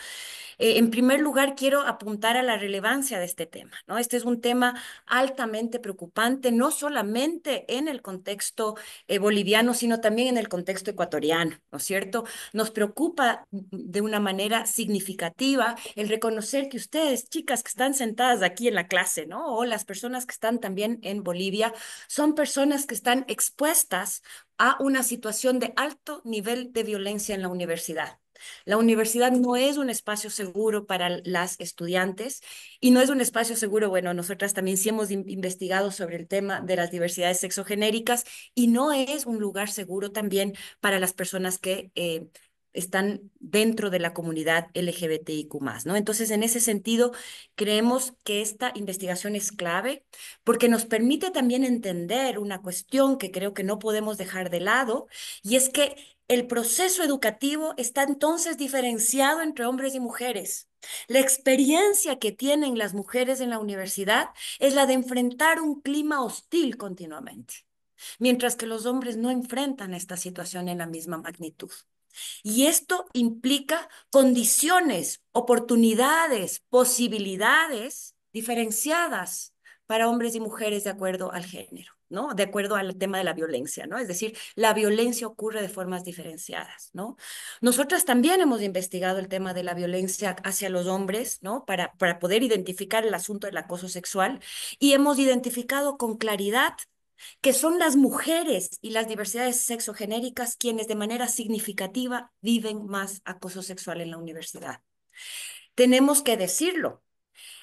En primer lugar, quiero apuntar a la relevancia de este tema, ¿no? Este es un tema altamente preocupante, no solamente en el contexto boliviano, sino también en el contexto ecuatoriano, ¿no es cierto? Nos preocupa de una manera significativa el reconocer que ustedes, chicas que están sentadas aquí en la clase, ¿no? O las personas que están también en Bolivia, son personas que están expuestas a una situación de alto nivel de violencia en la universidad. La universidad no es un espacio seguro para las estudiantes y no es un espacio seguro, bueno, nosotras también sí hemos investigado sobre el tema de las diversidades sexogenéricas y no es un lugar seguro también para las personas que están dentro de la comunidad LGBTIQ+, ¿no? Entonces, en ese sentido, creemos que esta investigación es clave porque nos permite también entender una cuestión que creo que no podemos dejar de lado, y es que el proceso educativo está entonces diferenciado entre hombres y mujeres. La experiencia que tienen las mujeres en la universidad es la de enfrentar un clima hostil continuamente, mientras que los hombres no enfrentan esta situación en la misma magnitud. Y esto implica condiciones, oportunidades, posibilidades diferenciadas para hombres y mujeres de acuerdo al género, ¿no? De acuerdo al tema de la violencia, ¿no? Es decir, la violencia ocurre de formas diferenciadas, ¿no? Nosotras también hemos investigado el tema de la violencia hacia los hombres, ¿no? Para poder identificar el asunto del acoso sexual, y hemos identificado con claridad que son las mujeres y las diversidades sexogenéricas quienes de manera significativa viven más acoso sexual en la universidad. Tenemos que decirlo.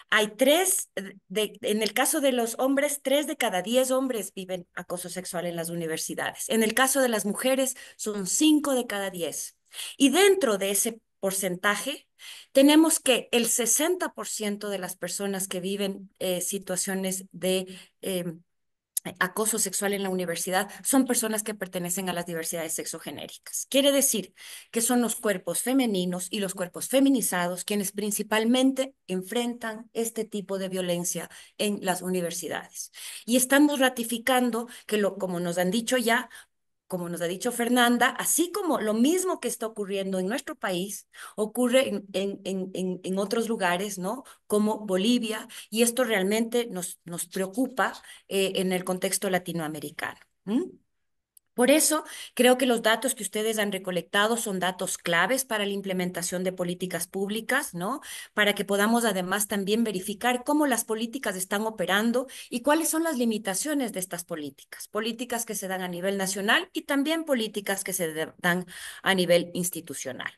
Hay en el caso de los hombres, 3 de cada 10 hombres viven acoso sexual en las universidades. En el caso de las mujeres, son 5 de cada 10. Y dentro de ese porcentaje, tenemos que el 60% de las personas que viven situaciones de acoso sexual en la universidad son personas que pertenecen a las diversidades sexogenéricas. Quiere decir que son los cuerpos femeninos y los cuerpos feminizados quienes principalmente enfrentan este tipo de violencia en las universidades. Y estamos ratificando que, como nos han dicho ya, como nos ha dicho Fernanda, así como lo mismo que está ocurriendo en nuestro país, ocurre en otros lugares, ¿no? Como Bolivia, y esto realmente nos preocupa en el contexto latinoamericano. ¿Mm? Por eso creo que los datos que ustedes han recolectado son datos claves para la implementación de políticas públicas, ¿no? Para que podamos además también verificar cómo las políticas están operando y cuáles son las limitaciones de estas políticas. Políticas que se dan a nivel nacional y también políticas que se dan a nivel institucional.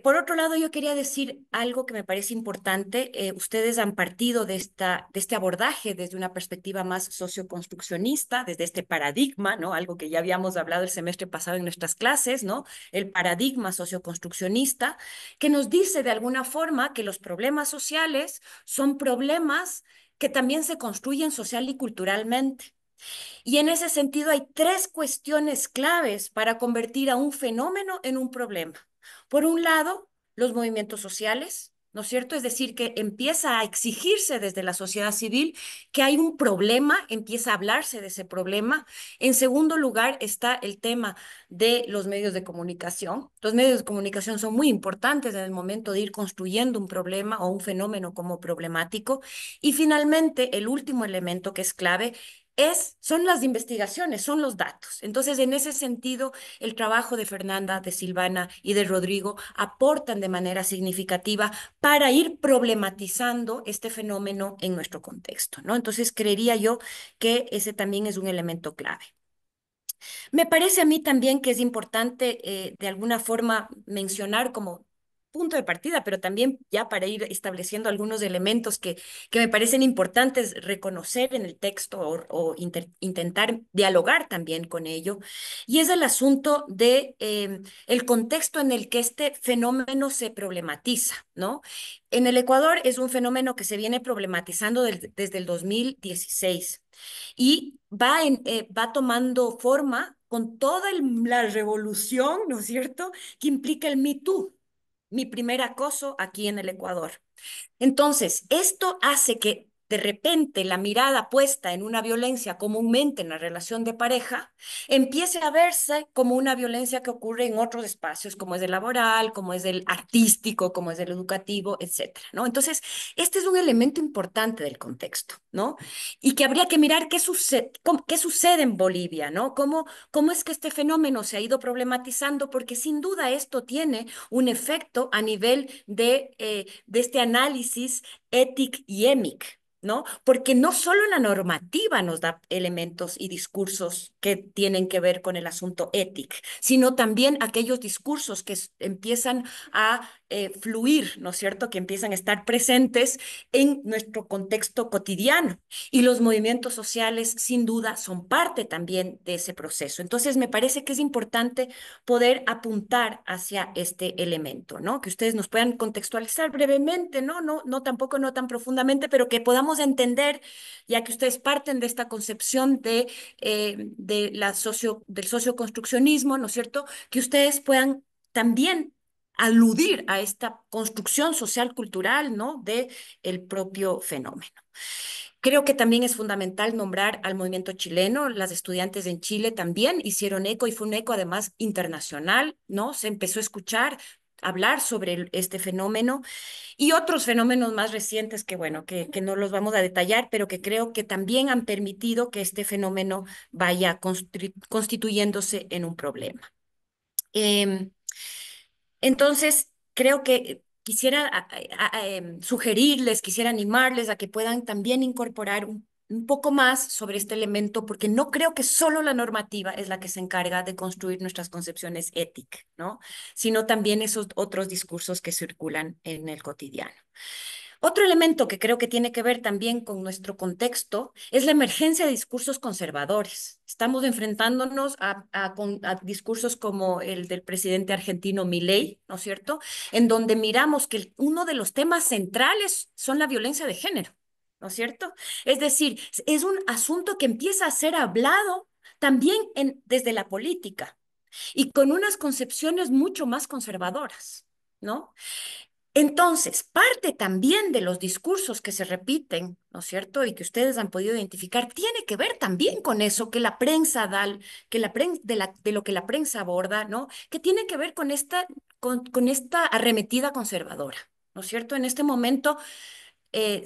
Por otro lado, yo quería decir algo que me parece importante. Ustedes han partido de este abordaje desde una perspectiva más socioconstruccionista, desde este paradigma, ¿no? Algo que ya habíamos hablado el semestre pasado en nuestras clases, ¿no? El paradigma socioconstruccionista, que nos dice de alguna forma que los problemas sociales son problemas que también se construyen social y culturalmente. Y en ese sentido hay tres cuestiones claves para convertir a un fenómeno en un problema. Por un lado, los movimientos sociales, ¿no es cierto? Es decir, que empieza a exigirse desde la sociedad civil que hay un problema, empieza a hablarse de ese problema. En segundo lugar está el tema de los medios de comunicación. Los medios de comunicación son muy importantes en el momento de ir construyendo un problema o un fenómeno como problemático. Y finalmente, el último elemento que es clave son las investigaciones, son los datos. Entonces, en ese sentido, el trabajo de Fernanda, de Silvana y de Rodrigo aportan de manera significativa para ir problematizando este fenómeno en nuestro contexto, ¿no? Entonces, creería yo que ese también es un elemento clave. Me parece a mí también que es importante de alguna forma mencionar como punto de partida, pero también ya para ir estableciendo algunos elementos que me parecen importantes reconocer en el texto o intentar dialogar también con ello, y es el asunto de el contexto en el que este fenómeno se problematiza, ¿no? En el Ecuador es un fenómeno que se viene problematizando desde el 2016 y va tomando forma con toda la revolución, ¿no es cierto?, que implica el Me Too, mi primer acoso aquí en el Ecuador. Entonces, esto hace que de repente la mirada puesta en una violencia comúnmente en la relación de pareja empiece a verse como una violencia que ocurre en otros espacios, como es el laboral, como es el artístico, como es el educativo, etcétera, ¿no? Entonces, este es un elemento importante del contexto, ¿no? Y que habría que mirar qué sucede en Bolivia, ¿no? ¿Cómo es que este fenómeno se ha ido problematizando? Porque sin duda esto tiene un efecto a nivel de este análisis étic y émic, ¿no? Porque no solo la normativa nos da elementos y discursos que tienen que ver con el asunto ético, sino también aquellos discursos que empiezan a fluir, ¿no es cierto? Que empiezan a estar presentes en nuestro contexto cotidiano. Y los movimientos sociales, sin duda, son parte también de ese proceso. Entonces, me parece que es importante poder apuntar hacia este elemento, ¿no? Que ustedes nos puedan contextualizar brevemente, ¿no? No tampoco no tan profundamente, pero que podamos entender, ya que ustedes parten de esta concepción del socioconstruccionismo, ¿no es cierto? Que ustedes puedan también aludir a esta construcción social cultural, ¿no? De el propio fenómeno. Creo que también es fundamental nombrar al movimiento chileno. Las estudiantes en Chile también hicieron eco y fue un eco además internacional, ¿no? Se empezó a escuchar, hablar sobre este fenómeno y otros fenómenos más recientes que, bueno, que no los vamos a detallar, pero que creo que también han permitido que este fenómeno vaya constituyéndose en un problema. Entonces, creo que quisiera sugerirles, quisiera animarles a que puedan también incorporar un poco más sobre este elemento, porque no creo que solo la normativa es la que se encarga de construir nuestras concepciones éticas, ¿no? Sino también esos otros discursos que circulan en el cotidiano. Otro elemento que creo que tiene que ver también con nuestro contexto es la emergencia de discursos conservadores. Estamos enfrentándonos a discursos como el del presidente argentino Milei, ¿no es cierto? En donde miramos que uno de los temas centrales son la violencia de género, ¿no es cierto? Es decir, es un asunto que empieza a ser hablado también desde la política y con unas concepciones mucho más conservadoras, ¿no? Entonces, parte también de los discursos que se repiten, ¿no es cierto? Y que ustedes han podido identificar, tiene que ver también con eso que la prensa da, de lo que la prensa aborda, ¿no? Que tiene que ver con esta arremetida conservadora, ¿no es cierto? En este momento, eh,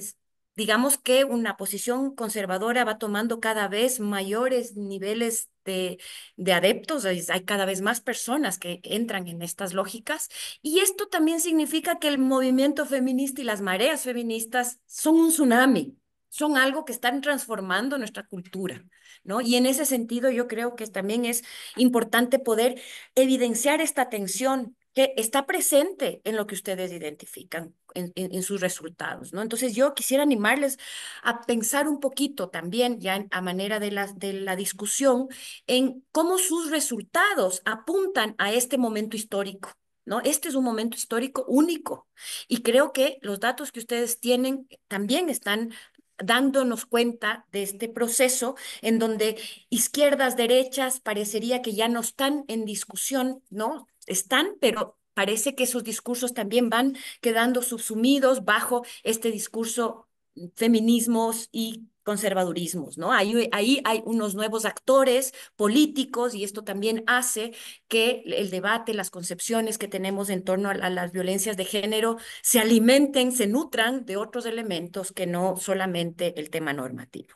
digamos que una posición conservadora va tomando cada vez mayores niveles de adeptos, hay cada vez más personas que entran en estas lógicas, y esto también significa que el movimiento feminista y las mareas feministas son un tsunami, son algo que están transformando nuestra cultura, ¿no? Y en ese sentido yo creo que también es importante poder evidenciar esta tensión que está presente en lo que ustedes identifican, en sus resultados, ¿no? Entonces yo quisiera animarles a pensar un poquito también, ya a manera de la discusión, en cómo sus resultados apuntan a este momento histórico, ¿no? Este es un momento histórico único y creo que los datos que ustedes tienen también están dándonos cuenta de este proceso en donde izquierdas, derechas, parecería que ya no están en discusión, ¿no? Están, pero parece que esos discursos también van quedando subsumidos bajo este discurso feminismos y conservadurismos, ¿no? Ahí hay unos nuevos actores políticos y esto también hace que el debate, las concepciones que tenemos en torno a las violencias de género se alimenten, se nutran de otros elementos que no solamente el tema normativo.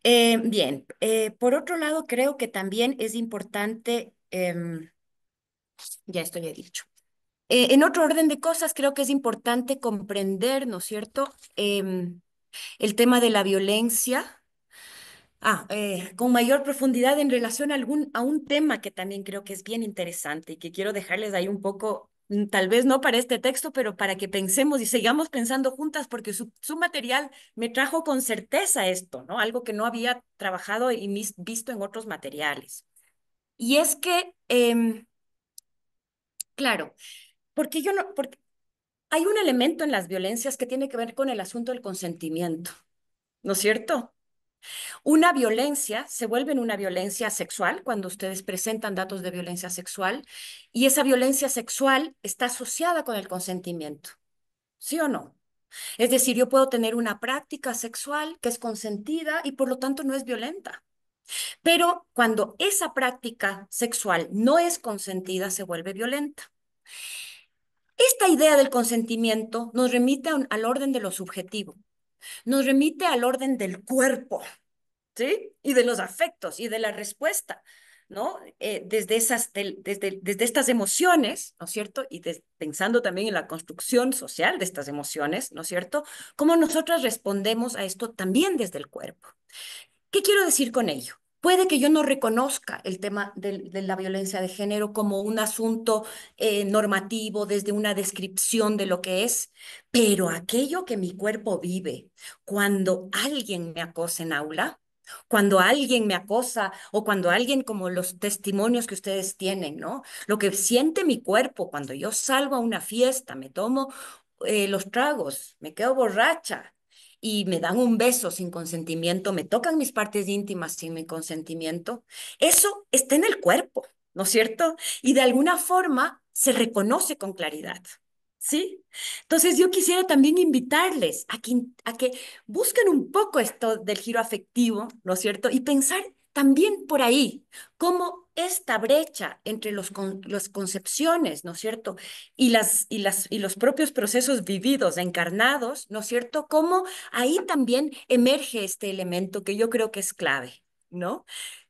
Bien, por otro lado, creo que también es importante, ya esto ya he dicho. En otro orden de cosas, creo que es importante comprender, ¿no es cierto?, el tema de la violencia con mayor profundidad en relación a un tema que también creo que es bien interesante y que quiero dejarles ahí un poco, tal vez no para este texto, pero para que pensemos y sigamos pensando juntas, porque su material me trajo con certeza esto, ¿no? Algo que no había trabajado y visto en otros materiales. Y es que, claro, porque yo no, porque hay un elemento en las violencias que tiene que ver con el asunto del consentimiento, ¿no es cierto? Una violencia se vuelve en una violencia sexual cuando ustedes presentan datos de violencia sexual y esa violencia sexual está asociada con el consentimiento, ¿sí o no? Es decir, yo puedo tener una práctica sexual que es consentida y por lo tanto no es violenta. Pero cuando esa práctica sexual no es consentida, se vuelve violenta. Esta idea del consentimiento nos remite al orden de lo subjetivo, nos remite al orden del cuerpo, ¿sí? Y de los afectos y de la respuesta, ¿no? Desde estas emociones, ¿no es cierto? Y pensando también en la construcción social de estas emociones, ¿no es cierto? Cómo nosotras respondemos a esto también desde el cuerpo. ¿Qué quiero decir con ello? Puede que yo no reconozca el tema de la violencia de género como un asunto normativo desde una descripción de lo que es, pero aquello que mi cuerpo vive cuando alguien me acosa en aula, cuando alguien me acosa o cuando alguien, como los testimonios que ustedes tienen, ¿no? Lo que siente mi cuerpo cuando yo salgo a una fiesta, me tomo los tragos, me quedo borracha y me dan un beso sin consentimiento, me tocan mis partes íntimas sin mi consentimiento, eso está en el cuerpo, ¿no es cierto? Y de alguna forma se reconoce con claridad. ¿Sí? Entonces yo quisiera también invitarles a que busquen un poco esto del giro afectivo, ¿no es cierto? Y pensar también por ahí, cómo esta brecha entre las concepciones, ¿no es cierto? Y los propios procesos vividos, encarnados, ¿no es cierto? Cómo ahí también emerge este elemento que yo creo que es clave, ¿no?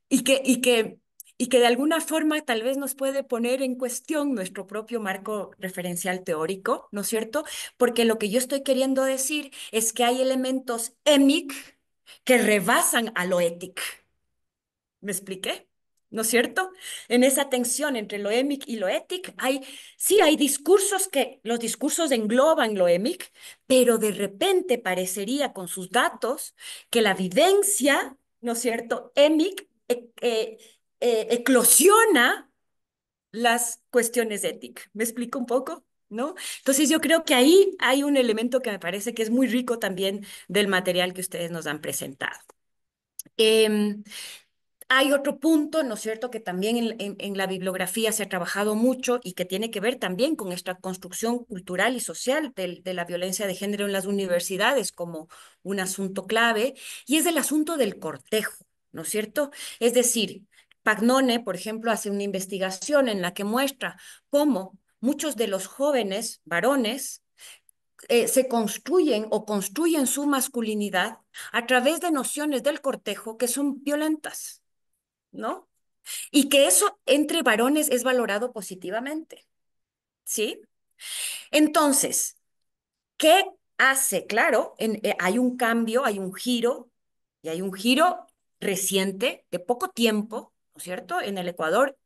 Y que, y que, y que de alguna forma tal vez nos puede poner en cuestión nuestro propio marco referencial teórico, ¿no es cierto? Porque lo que yo estoy queriendo decir es que hay elementos émic que rebasan a lo ético. ¿Me expliqué? ¿No es cierto? En esa tensión entre lo émic y lo ético, sí hay discursos los discursos engloban lo émic, pero de repente parecería con sus datos que la vivencia, ¿no es cierto?, émic eclosiona las cuestiones éticas. ¿Me explico un poco? ¿No? Entonces yo creo que ahí hay un elemento que me parece que es muy rico también del material que ustedes nos han presentado. Hay otro punto, ¿no es cierto?, que también en la bibliografía se ha trabajado mucho y que tiene que ver también con esta construcción cultural y social de la violencia de género en las universidades como un asunto clave, y es el asunto del cortejo, ¿no es cierto? Es decir, Pagnone, por ejemplo, hace una investigación en la que muestra cómo muchos de los jóvenes varones se construyen o construyen su masculinidad a través de nociones del cortejo que son violentas, ¿no? Y que eso entre varones es valorado positivamente, ¿sí? Entonces, ¿qué hace? Claro, hay un cambio, hay un giro, y hay un giro reciente, de poco tiempo, ¿no es cierto? En el Ecuador,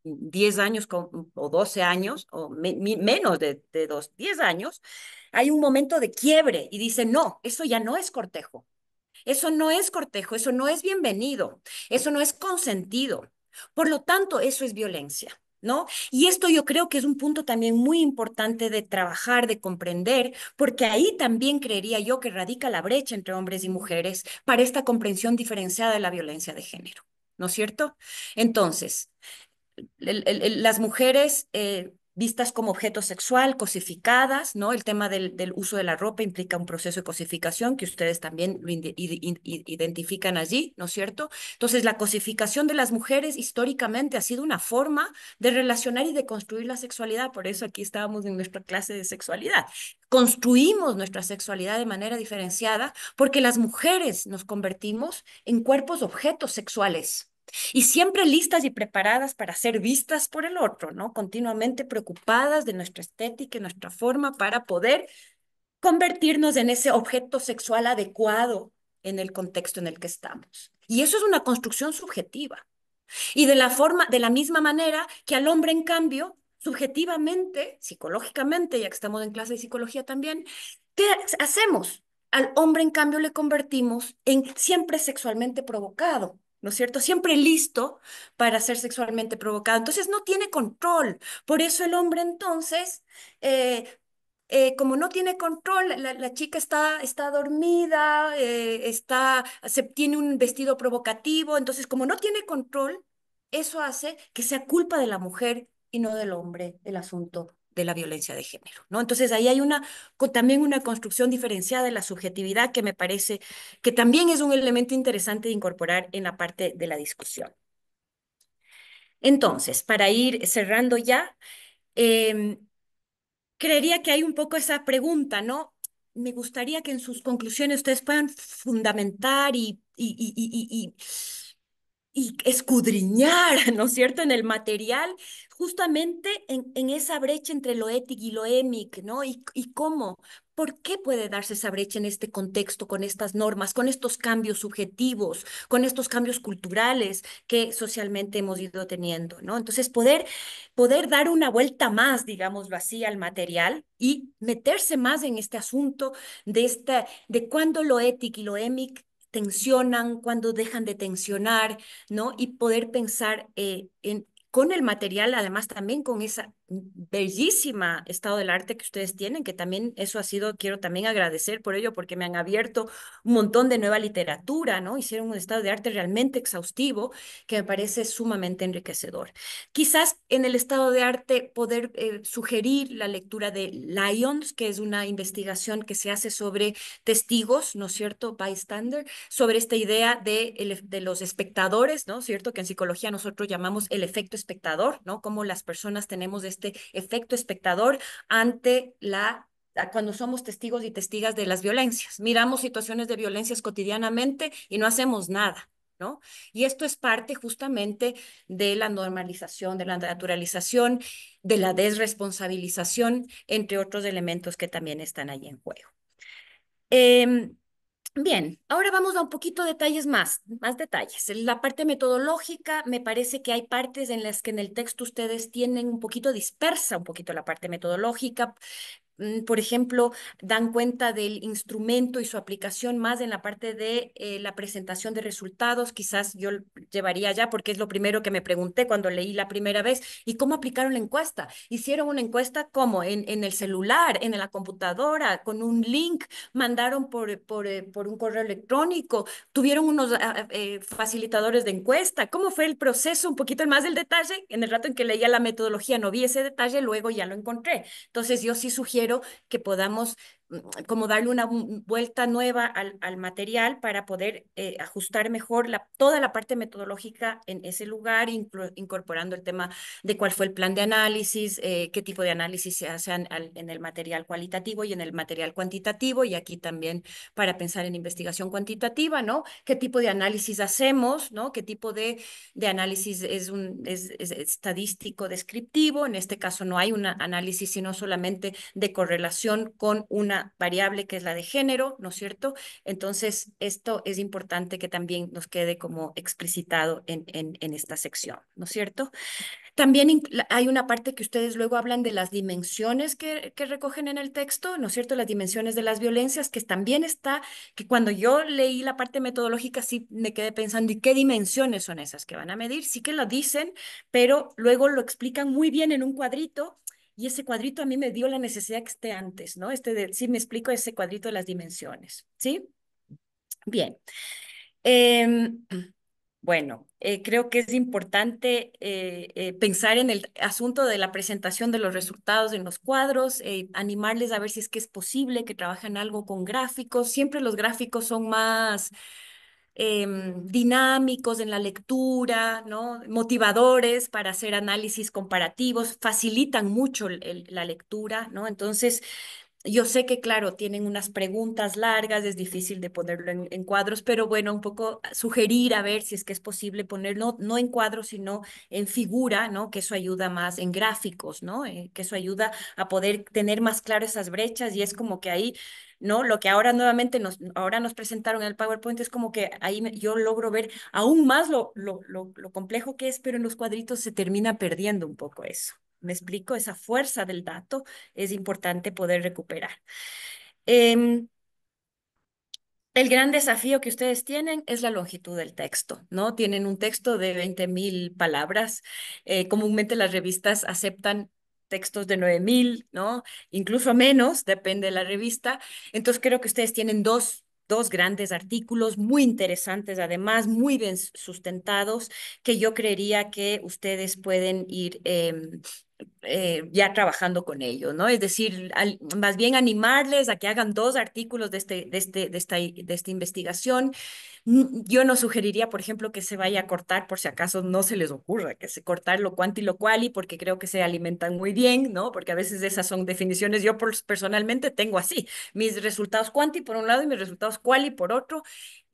10 años o 12 años, o menos de 10 años, hay un momento de quiebre y dice, no, eso ya no es cortejo. Eso no es cortejo, eso no es bienvenido, eso no es consentido. Por lo tanto, eso es violencia, ¿no? Y esto yo creo que es un punto también muy importante de trabajar, de comprender, porque ahí también creería yo que radica la brecha entre hombres y mujeres para esta comprensión diferenciada de la violencia de género, ¿no es cierto? Entonces, las mujeres vistas como objeto sexual, cosificadas, ¿no? El tema del uso de la ropa implica un proceso de cosificación que ustedes también lo identifican allí, ¿no es cierto? Entonces, la cosificación de las mujeres históricamente ha sido una forma de relacionar y de construir la sexualidad. Por eso aquí estábamos en nuestra clase de sexualidad. Construimos nuestra sexualidad de manera diferenciada porque las mujeres nos convertimos en cuerpos objetos sexuales. Y siempre listas y preparadas para ser vistas por el otro, ¿no? Continuamente preocupadas de nuestra estética y nuestra forma para poder convertirnos en ese objeto sexual adecuado en el contexto en el que estamos. Y eso es una construcción subjetiva. Y de la misma manera que al hombre, en cambio, subjetivamente, psicológicamente, ya que estamos en clase de psicología también, ¿qué hacemos? Al hombre, en cambio, le convertimos en siempre sexualmente provocado, ¿no es cierto? Siempre listo para ser sexualmente provocado. Entonces no tiene control. Por eso el hombre entonces como no tiene control, la chica está dormida, tiene un vestido provocativo, entonces como no tiene control, eso hace que sea culpa de la mujer y no del hombre el asunto de la violencia de género, ¿no? Entonces ahí hay también una construcción diferenciada de la subjetividad que me parece que también es un elemento interesante de incorporar en la parte de la discusión. Entonces, para ir cerrando ya, em, creería que hay un poco esa pregunta, ¿no? Me gustaría que en sus conclusiones ustedes puedan fundamentar y escudriñar, ¿no es cierto?, en el material, justamente en esa brecha entre lo ético y lo émic, ¿no? Y cómo, ¿por qué puede darse esa brecha en este contexto, con estas normas, con estos cambios subjetivos, con estos cambios culturales que socialmente hemos ido teniendo, ¿no? Entonces, poder dar una vuelta más, digámoslo así, al material y meterse más en este asunto de cuándo lo ético y lo émic tensionan, cuándo dejan de tensionar, ¿no? Y poder pensar con el material, además también con esa bellísima estado del arte que ustedes tienen, que también eso ha sido, quiero también agradecer por ello, porque me han abierto un montón de nueva literatura, ¿no? Hicieron un estado de arte realmente exhaustivo, que me parece sumamente enriquecedor. Quizás en el estado de arte poder sugerir la lectura de Lions, que es una investigación que se hace sobre testigos, ¿no es cierto? Bystander, sobre esta idea de los espectadores, ¿no es cierto? Que en psicología nosotros llamamos el efecto espectador, ¿no? Cómo las personas tenemos este efecto espectador ante cuando somos testigos y testigas de las violencias. Miramos situaciones de violencias cotidianamente y no hacemos nada, ¿no? Y esto es parte justamente de la normalización, de la naturalización, de la desresponsabilización, entre otros elementos que también están ahí en juego. Bien, ahora vamos a un poquito de detalles más detalles. En la parte metodológica, me parece que hay partes en las que en el texto ustedes tienen un poquito dispersa, un poquito la parte metodológica. Por ejemplo, dan cuenta del instrumento y su aplicación más en la parte de la presentación de resultados. Quizás yo llevaría ya, porque es lo primero que me pregunté cuando leí la primera vez. ¿Y cómo aplicaron la encuesta? Hicieron una encuesta ¿cómo? En el celular, en la computadora, con un link, mandaron por un correo electrónico, tuvieron unos facilitadores de encuesta. ¿Cómo fue el proceso? Un poquito más del detalle. En el rato en que leía la metodología no vi ese detalle, luego ya lo encontré. Entonces yo sí sugiero que podamos como darle una vuelta nueva al material para poder ajustar mejor toda la parte metodológica en ese lugar, incorporando el tema de cuál fue el plan de análisis, qué tipo de análisis se hace en el material cualitativo y en el material cuantitativo, y aquí también para pensar en investigación cuantitativa, ¿no? ¿Qué tipo de análisis hacemos, ¿no? ¿Qué tipo de análisis es estadístico descriptivo? En este caso no hay un análisis, sino solamente de correlación con una variable que es la de género, ¿no es cierto? Entonces, esto es importante que también nos quede como explicitado en esta sección, ¿no es cierto? También hay una parte que ustedes luego hablan de las dimensiones que recogen en el texto, ¿no es cierto? Las dimensiones de las violencias, que también está, que cuando yo leí la parte metodológica sí me quedé pensando, ¿y qué dimensiones son esas que van a medir? Sí que lo dicen, pero luego lo explican muy bien en un cuadrito. Y ese cuadrito a mí me dio la necesidad que esté antes, ¿no? Sí me explico ese cuadrito de las dimensiones, ¿sí? Bien. Em, bueno, creo que es importante pensar en el asunto de la presentación de los resultados en los cuadros, animarles a ver si es que es posible que trabajen algo con gráficos. Siempre los gráficos son más dinámicos en la lectura, ¿no? Motivadores para hacer análisis comparativos, facilitan mucho la lectura, ¿no? Entonces, yo sé que, claro, tienen unas preguntas largas, es difícil de ponerlo en cuadros, pero bueno, un poco sugerir a ver si es que es posible ponerlo no en cuadros, sino en figura, ¿no? Que eso ayuda más en gráficos, ¿no? Que eso ayuda a poder tener más claro esas brechas y es como que ahí, ¿no? Lo que ahora nuevamente ahora nos presentaron en el PowerPoint es como que ahí yo logro ver aún más lo complejo que es, pero en los cuadritos se termina perdiendo un poco eso. ¿Me explico? Esa fuerza del dato es importante poder recuperar. Em, el gran desafío que ustedes tienen es la longitud del texto, ¿no? Tienen un texto de 20.000 palabras. Comúnmente las revistas aceptan textos de 9.000, ¿no? Incluso menos, depende de la revista. Entonces creo que ustedes tienen dos grandes artículos muy interesantes, además muy bien sustentados, que yo creería que ustedes pueden ir ya trabajando con ellos, ¿no? Es decir, más bien animarles a que hagan 2 artículos de esta investigación. Yo no sugeriría, por ejemplo, que se vaya a cortar, por si acaso no se les ocurra, que se cortar lo cuanti y lo quali, porque creo que se alimentan muy bien, ¿no? Porque a veces esas son definiciones, yo personalmente tengo así, mis resultados cuanti por un lado y mis resultados quali por otro,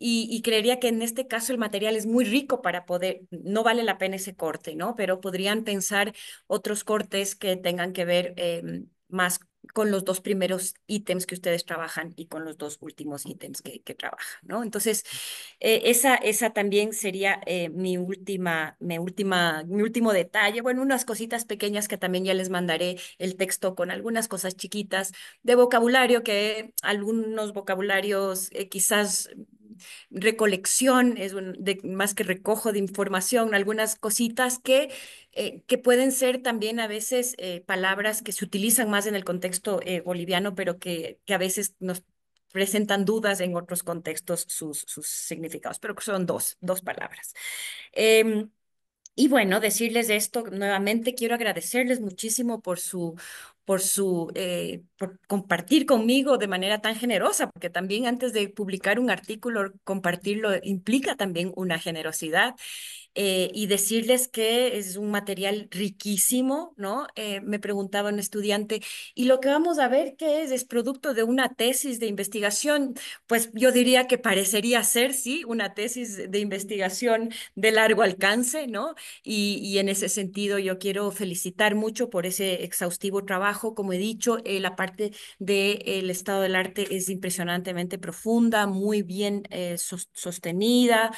y creería que en este caso el material es muy rico para poder, no vale la pena ese corte, ¿no? Pero podrían pensar otros cortes que tengan que ver más con los 2 primeros ítems que ustedes trabajan y con los 2 últimos ítems que trabajan, ¿no? Entonces, esa también sería mi último detalle. Bueno, unas cositas pequeñas que también ya les mandaré el texto con algunas cosas chiquitas de vocabulario, que algunos vocabularios quizás recolección, más que recojo de información, algunas cositas que pueden ser también a veces palabras que se utilizan más en el contexto boliviano, pero que a veces nos presentan dudas en otros contextos sus significados, pero que son dos palabras. Em, y bueno, decirles esto nuevamente, quiero agradecerles muchísimo por compartir conmigo de manera tan generosa, porque también antes de publicar un artículo, compartirlo implica también una generosidad. Y decirles que es un material riquísimo, ¿no? Me preguntaba un estudiante, ¿y lo que vamos a ver qué es? ¿Es producto de una tesis de investigación? Pues yo diría que parecería ser, sí, una tesis de investigación de largo alcance, ¿no? Y en ese sentido yo quiero felicitar mucho por ese exhaustivo trabajo. Como he dicho, la parte del estado del arte es impresionantemente profunda, muy bien sostenida,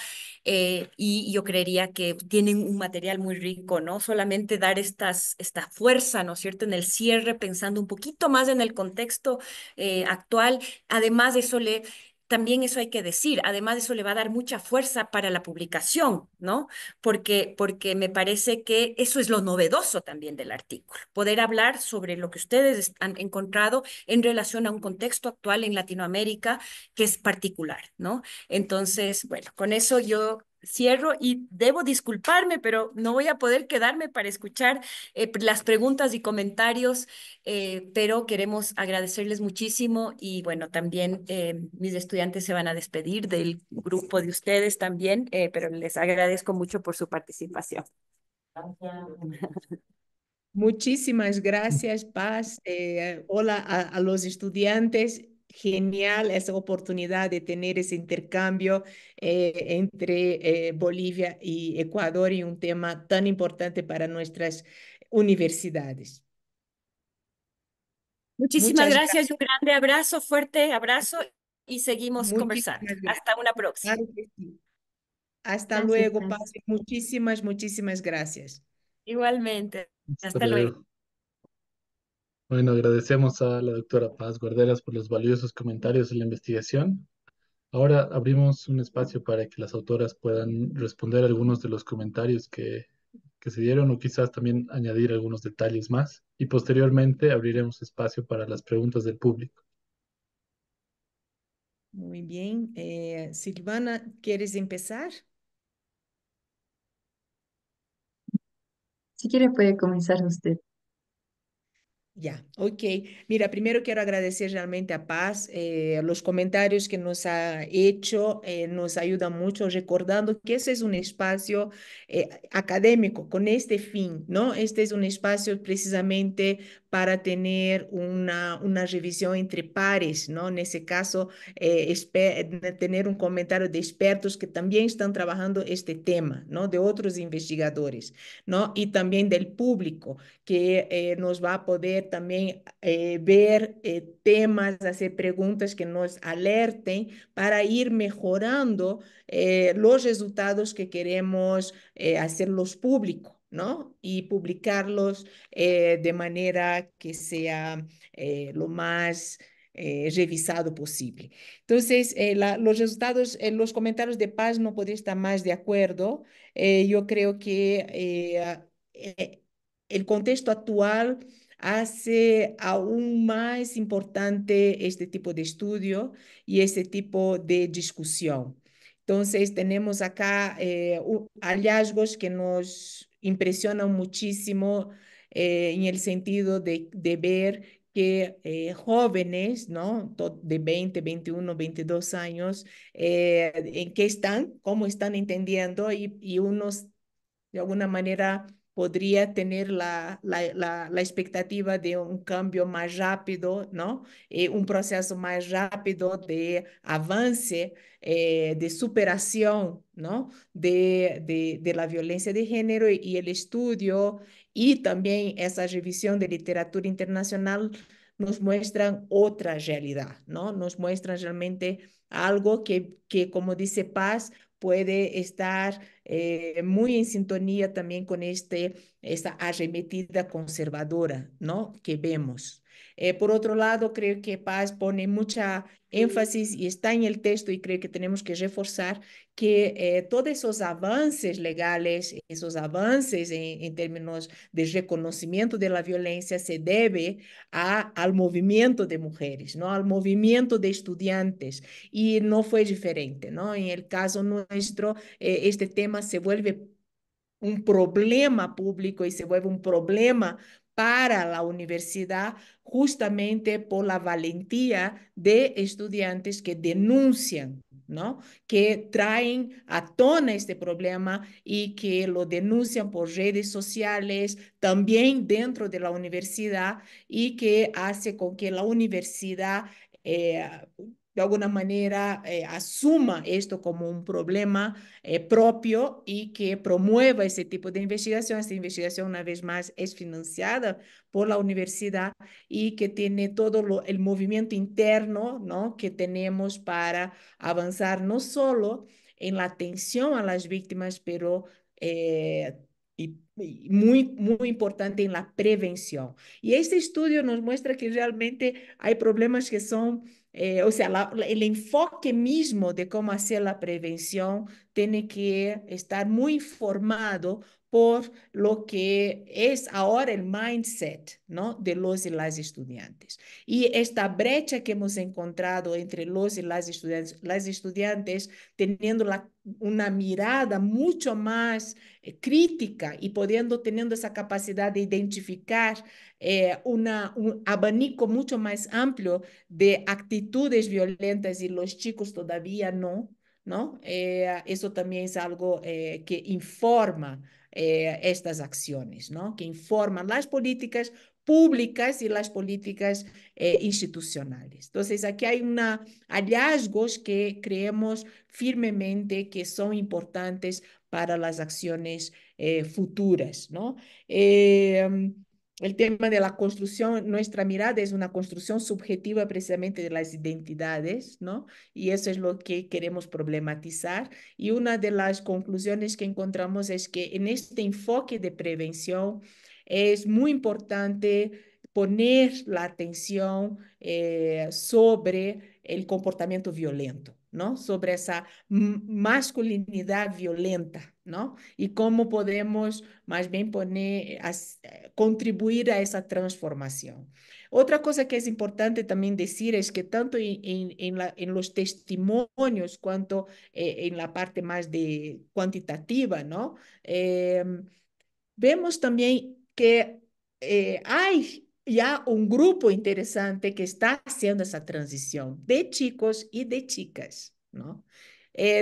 y yo creería que tienen un material muy rico, ¿no? Solamente dar esta fuerza, ¿no es cierto?, en el cierre, pensando un poquito más en el contexto actual. Además, también eso hay que decir, además eso le va a dar mucha fuerza para la publicación, ¿no? Porque me parece que eso es lo novedoso también del artículo, poder hablar sobre lo que ustedes han encontrado en relación a un contexto actual en Latinoamérica que es particular, ¿no? Entonces, bueno, con eso yo cierro y debo disculparme, pero no voy a poder quedarme para escuchar las preguntas y comentarios, pero queremos agradecerles muchísimo y bueno, también mis estudiantes se van a despedir del grupo de ustedes también, pero les agradezco mucho por su participación. Muchísimas gracias, Paz. Hola a los estudiantes. Genial esa oportunidad de tener ese intercambio entre Bolivia y Ecuador y un tema tan importante para nuestras universidades. Muchísimas Muchas gracias gracias. y un grande abrazo, fuerte abrazo y seguimos conversando. Muchísimas gracias. Hasta una próxima. Claro que sí. Hasta Gracias, luego, Paz. Paz. Muchísimas gracias. Igualmente. Hasta Hasta luego. luego. Bueno, agradecemos a la doctora Paz Guarderas por los valiosos comentarios de la investigación. Ahora abrimos un espacio para que las autoras puedan responder algunos de los comentarios que se dieron o quizás también añadir algunos detalles más. Y posteriormente abriremos espacio para las preguntas del público. Muy bien. Silvana, ¿quieres empezar? Si quiere puede comenzar usted. Ya, ok. Mira, primero quiero agradecer realmente a Paz. Los comentarios que nos ha hecho nos ayudan mucho, recordando que ese es un espacio académico con este fin, ¿no? Este es un espacio precisamente para tener una revisión entre pares, ¿no? En ese caso, tener un comentario de expertos que también están trabajando este tema, ¿no? De otros investigadores, ¿no? Y también del público que nos va a poder también ver temas, hacer preguntas que nos alerten para ir mejorando los resultados que queremos hacerlos públicos, ¿no? Y publicarlos de manera que sea lo más revisado posible. Entonces, los resultados, los comentarios de Paz no podría estar más de acuerdo. Yo creo que el contexto actual hace aún más importante este tipo de estudio y este tipo de discusión. Entonces, tenemos acá hallazgos que nos impresionan muchísimo en el sentido de ver que jóvenes, ¿no? De 20, 21, 22 años, en qué están, cómo están entendiendo y unos de alguna manera podría tener la expectativa de un cambio más rápido, ¿no? Un proceso más rápido de avance, de superación, ¿no? De la violencia de género y el estudio y también esa revisión de literatura internacional nos muestran otra realidad, ¿no? Nos muestran realmente algo que como dice Paz, puede estar muy en sintonía también con esta arremetida conservadora, ¿no? Que vemos. Por otro lado, creo que Paz pone mucha énfasis y está en el texto y creo que tenemos que reforzar que todos esos avances legales, esos avances en términos de reconocimiento de la violencia se debe al movimiento de mujeres, ¿no? Al movimiento de estudiantes y no fue diferente, ¿no? En el caso nuestro, este tema se vuelve un problema público y se vuelve un problema para la universidad justamente por la valentía de estudiantes que denuncian, ¿no? Que traen a tona este problema y que lo denuncian por redes sociales, también dentro de la universidad y que hace con que la universidad de alguna manera asuma esto como un problema propio y que promueva ese tipo de investigación. Esta investigación, una vez más, es financiada por la universidad y que tiene todo el movimiento interno, ¿no? Que tenemos para avanzar no solo en la atención a las víctimas, pero y muy importante en la prevención. Y este estudio nos muestra que realmente hay problemas que son, o sea, el enfoque mismo de cómo hacer la prevención tiene que estar muy informado por lo que es ahora el mindset, ¿no? De los y las estudiantes. Y esta brecha que hemos encontrado entre los y las estudiantes teniendo una mirada mucho más crítica y teniendo esa capacidad de identificar un abanico mucho más amplio de actitudes violentas y los chicos todavía no, ¿no? Eso también es algo que informa estas acciones, ¿no? Que informan las políticas públicas y las políticas institucionales. Entonces, aquí hay hallazgos que creemos firmemente que son importantes para las acciones futuras, ¿no? El tema de la construcción, nuestra mirada es una construcción subjetiva precisamente de las identidades, ¿no? Y eso es lo que queremos problematizar. Y una de las conclusiones que encontramos es que en este enfoque de prevención es muy importante poner la atención sobre el comportamiento violento, ¿no? Sobre esa masculinidad violenta, ¿no? Y cómo podemos más bien contribuir a esa transformación. Otra cosa que es importante también decir es que tanto en los testimonios cuanto en la parte más cuantitativa, ¿no? Vemos también que hay ya un grupo interesante que está haciendo esa transición de chicos y de chicas, ¿no?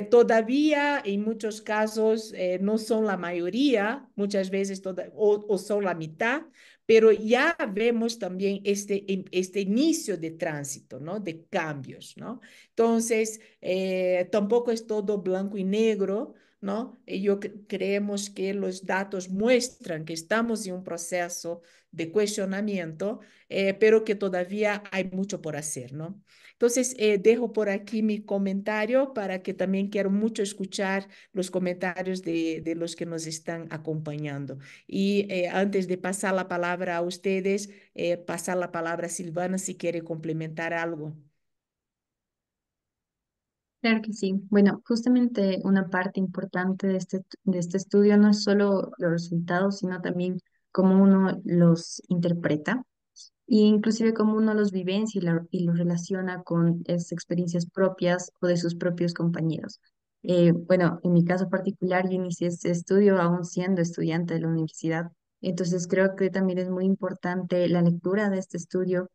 Todavía en muchos casos no son la mayoría, muchas veces o son la mitad, pero ya vemos también este inicio de tránsito, ¿no? De cambios, ¿no? Entonces, tampoco es todo blanco y negro, ¿no? Creemos que los datos muestran que estamos en un proceso de cuestionamiento, pero que todavía hay mucho por hacer, ¿no? Entonces, dejo por aquí mi comentario para que también quiero mucho escuchar los comentarios de los que nos están acompañando. Y antes de pasar la palabra a ustedes, pasar la palabra a Silvana si quiere complementar algo. Claro que sí. Bueno, justamente una parte importante de este estudio no es solo los resultados, sino también cómo uno los interpreta e inclusive cómo uno los vivencia y los relaciona con esas experiencias propias o de sus propios compañeros. Bueno, en mi caso particular, yo inicié este estudio aún siendo estudiante de la universidad, entonces creo que también es muy importante la lectura de este estudio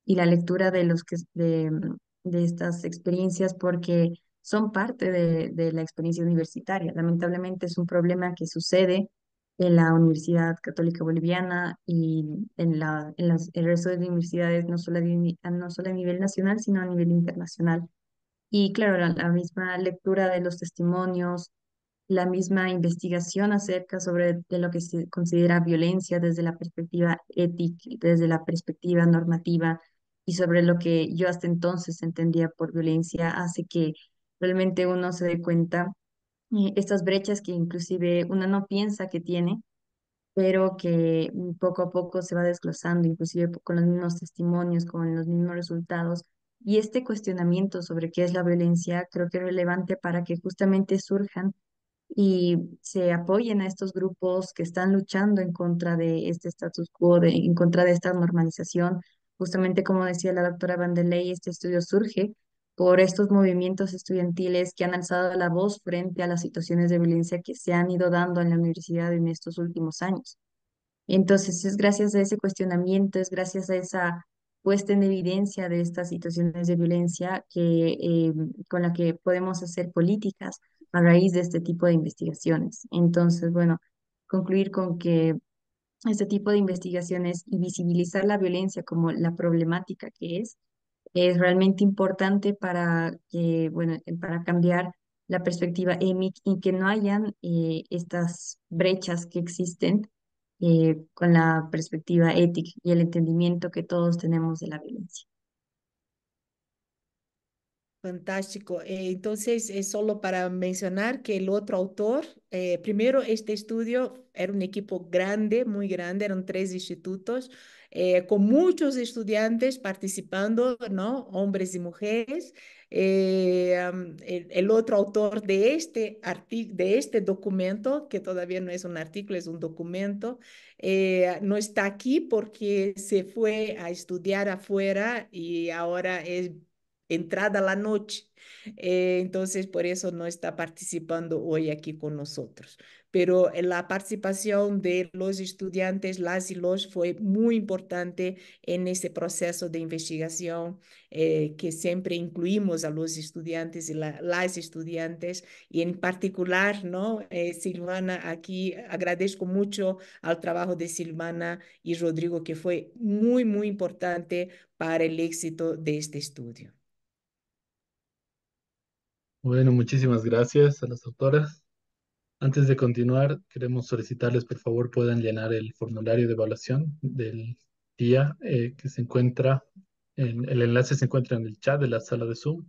y la lectura de estas experiencias porque son parte de la experiencia universitaria. Lamentablemente es un problema que sucede en la Universidad Católica Boliviana y el resto de universidades, no solo a nivel nacional, sino a nivel internacional. Y claro, la misma lectura de los testimonios, la misma investigación acerca sobre de lo que se considera violencia desde la perspectiva ética, desde la perspectiva normativa y sobre lo que yo hasta entonces entendía por violencia, hace que realmente uno se dé cuenta estas brechas que inclusive uno no piensa que tiene, pero que poco a poco se va desglosando, inclusive con los mismos testimonios, con los mismos resultados. Y este cuestionamiento sobre qué es la violencia creo que es relevante para que justamente surjan y se apoyen a estos grupos que están luchando en contra de este status quo, en contra de esta normalización. Justamente como decía la doctora Vanderlei, este estudio surge por estos movimientos estudiantiles que han alzado la voz frente a las situaciones de violencia que se han ido dando en la universidad en estos últimos años. Entonces, es gracias a ese cuestionamiento, es gracias a esa puesta en evidencia de estas situaciones de violencia con la que podemos hacer políticas a raíz de este tipo de investigaciones. Entonces, bueno, concluir con que este tipo de investigaciones y visibilizar la violencia como la problemática que es realmente importante para que, bueno, para cambiar la perspectiva EMIC y que no hayan estas brechas que existen con la perspectiva ética y el entendimiento que todos tenemos de la violencia. Fantástico. Entonces, es solo para mencionar que el otro autor, primero, este estudio era un equipo grande, muy grande, eran 3 institutos, con muchos estudiantes participando, ¿no? Hombres y mujeres. El otro autor de de este documento, que todavía no es un artículo, es un documento, no está aquí porque se fue a estudiar afuera y ahora es entrada la noche. Entonces, por eso no está participando hoy aquí con nosotros. Pero la participación de los estudiantes, las y los, fue muy importante en ese proceso de investigación, que siempre incluimos a los estudiantes y las estudiantes, y en particular, ¿no? Silvana, aquí agradezco mucho al trabajo de Silvana y Rodrigo, que fue muy, muy importante para el éxito de este estudio. Bueno, muchísimas gracias a las autoras. Antes de continuar, queremos solicitarles, por favor, puedan llenar el formulario de evaluación del día que se encuentra, el enlace se encuentra en el chat de la sala de Zoom.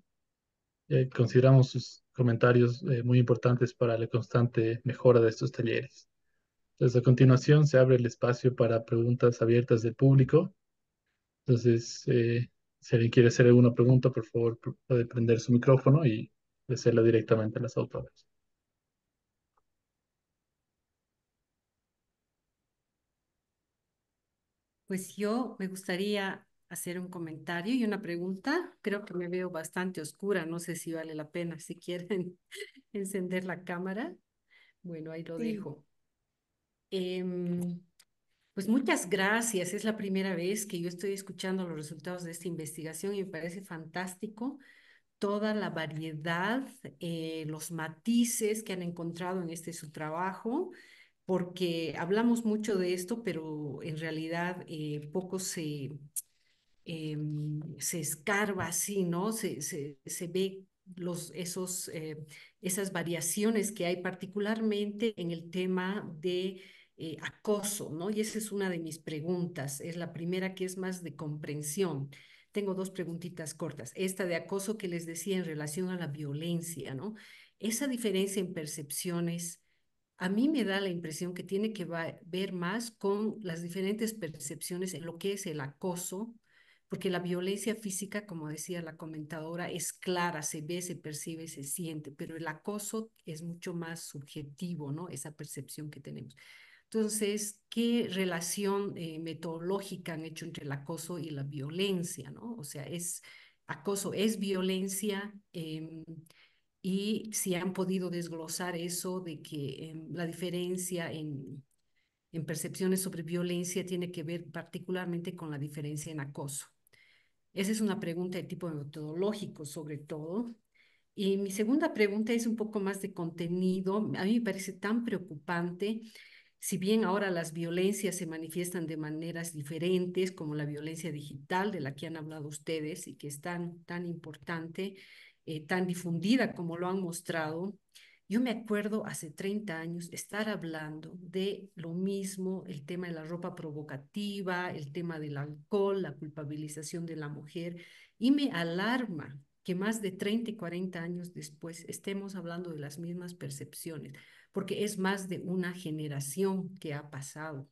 Consideramos sus comentarios muy importantes para la constante mejora de estos talleres. Entonces, a continuación, se abre el espacio para preguntas abiertas del público. Entonces, si alguien quiere hacer alguna pregunta, por favor, puede prender su micrófono y hacerla directamente a las autoras. Pues yo me gustaría hacer un comentario y una pregunta. Creo que me veo bastante oscura, no sé si vale la pena, si quieren encender la cámara. Bueno, ahí lo Sí. dejo. Em, pues muchas gracias. Es la primera vez que yo estoy escuchando los resultados de esta investigación y me parece fantástico toda la variedad, los matices que han encontrado en este su trabajo, porque hablamos mucho de esto, pero en realidad poco se escarba así, ¿no? Se ve esas variaciones que hay particularmente en el tema de acoso, ¿no? Y esa es una de mis preguntas. Es la primera, que es más de comprensión. Tengo dos preguntitas cortas. Esta de acoso que les decía en relación a la violencia, ¿no? Esa diferencia en percepciones, a mí me da la impresión que tiene que ver más con las diferentes percepciones en lo que es el acoso, porque la violencia física, como decía la comentadora, es clara, se ve, se percibe, se siente, pero el acoso es mucho más subjetivo, ¿no? Esa percepción que tenemos. Entonces, ¿qué relación metodológica han hecho entre el acoso y la violencia, ¿no? O sea, acoso es violencia, y si han podido desglosar eso de que la diferencia en percepciones sobre violencia tiene que ver particularmente con la diferencia en acoso. Esa es una pregunta de tipo metodológico, sobre todo. Y mi segunda pregunta es un poco más de contenido. A mí me parece tan preocupante, si bien ahora las violencias se manifiestan de maneras diferentes, como la violencia digital de la que han hablado ustedes y que es tan importante, tan difundida como lo han mostrado. Yo me acuerdo hace 30 años estar hablando de lo mismo, el tema de la ropa provocativa, el tema del alcohol, la culpabilización de la mujer, y me alarma que más de 30 y 40 años después estemos hablando de las mismas percepciones, porque es más de una generación que ha pasado.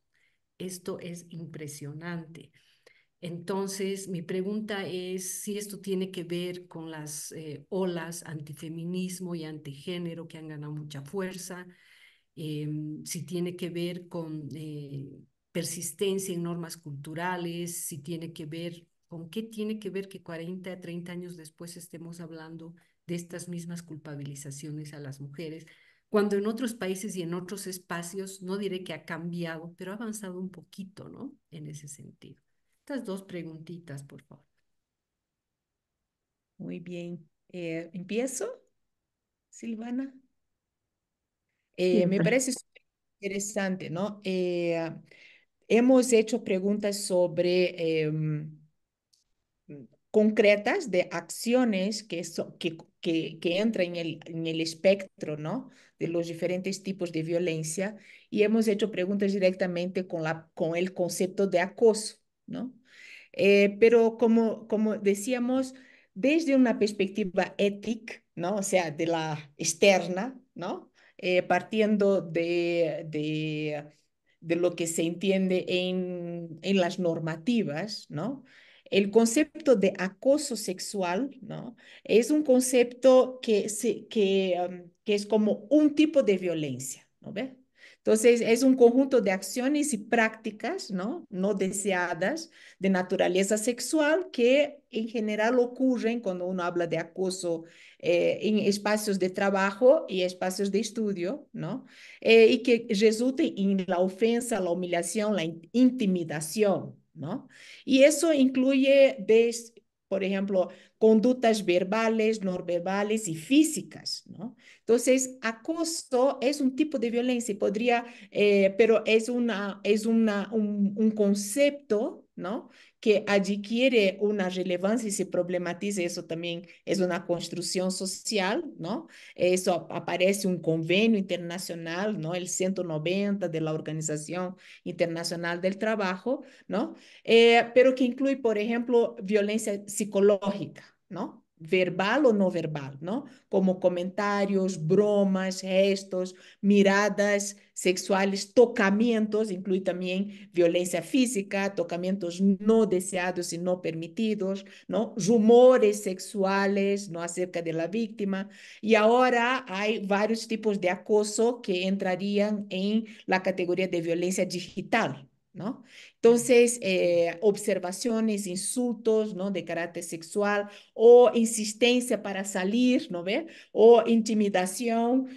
Esto es impresionante. Entonces, mi pregunta es si esto tiene que ver con las olas antifeminismo y antigénero que han ganado mucha fuerza, si tiene que ver con persistencia en normas culturales, si tiene que ver con qué tiene que ver que 40, 30 años después estemos hablando de estas mismas culpabilizaciones a las mujeres, cuando en otros países y en otros espacios, no diré que ha cambiado, pero ha avanzado un poquito, ¿no? En ese sentido. Estas dos preguntitas, por favor. Muy bien. ¿Empiezo, Silvana? Me Siempre. parece súper interesante, ¿no? Hemos hecho preguntas sobre concretas de acciones que entran en el espectro, ¿no? De los diferentes tipos de violencia, y hemos hecho preguntas directamente con el concepto de acoso, ¿no? Pero como decíamos, desde una perspectiva ética, ¿no? O sea, de la externa, ¿no? Partiendo de lo que se entiende en las normativas, ¿no? El concepto de acoso sexual, ¿no? Es un concepto que es como un tipo de violencia, ¿no ve? Entonces, es un conjunto de acciones y prácticas, ¿no? No deseadas de naturaleza sexual que en general ocurren cuando uno habla de acoso en espacios de trabajo y espacios de estudio, ¿no? Y que resulten en la ofensa, la humillación, la intimidación, ¿no? Y eso incluye, por ejemplo, conductas verbales, no verbales y físicas, ¿no? Entonces, acoso es un tipo de violencia, pero un concepto, ¿no? Que adquiere una relevancia y se problematiza, eso también es una construcción social, ¿no? Eso aparece un convenio internacional, ¿no? El 190 de la Organización Internacional del Trabajo, ¿no? Pero que incluye, por ejemplo, violencia psicológica, ¿no? Verbal o no verbal, ¿no? Como comentarios, bromas, gestos, miradas sexuales, tocamientos, incluye también violencia física, tocamientos no deseados y no permitidos, ¿no? Rumores sexuales, ¿no? Acerca de la víctima. Y ahora hay varios tipos de acoso que entrarían en la categoría de violencia digital, ¿no? Entonces, observaciones, insultos, ¿no? De carácter sexual o insistencia para salir, ¿no ve? O intimidación.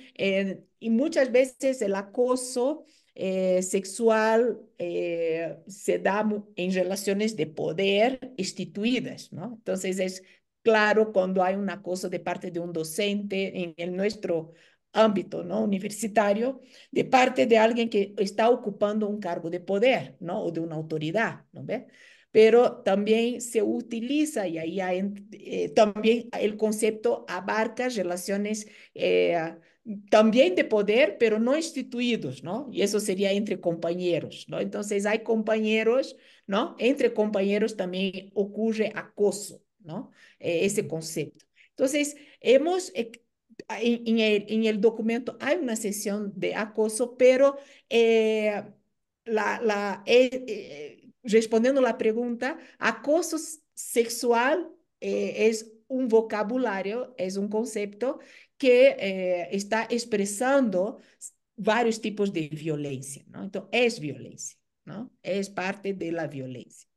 Y muchas veces el acoso sexual se da en relaciones de poder instituidas, ¿no? Entonces, es claro cuando hay un acoso de parte de un docente en nuestro ámbito, ¿no? Universitario, de parte de alguien que está ocupando un cargo de poder, ¿no? O de una autoridad, ¿no ve? Pero también se utiliza, y ahí hay, también el concepto abarca relaciones también de poder, pero no instituidos, ¿no? Y eso sería entre compañeros, ¿no? Entonces hay compañeros, ¿no? Entre compañeros también ocurre acoso, ¿no? Ese concepto. Entonces, en el documento hay una sesión de acoso, pero eh, respondiendo la pregunta, acoso sexual es un vocabulario, es un concepto que está expresando varios tipos de violencia, ¿no? Entonces, es violencia, ¿no? Es parte de la violencia.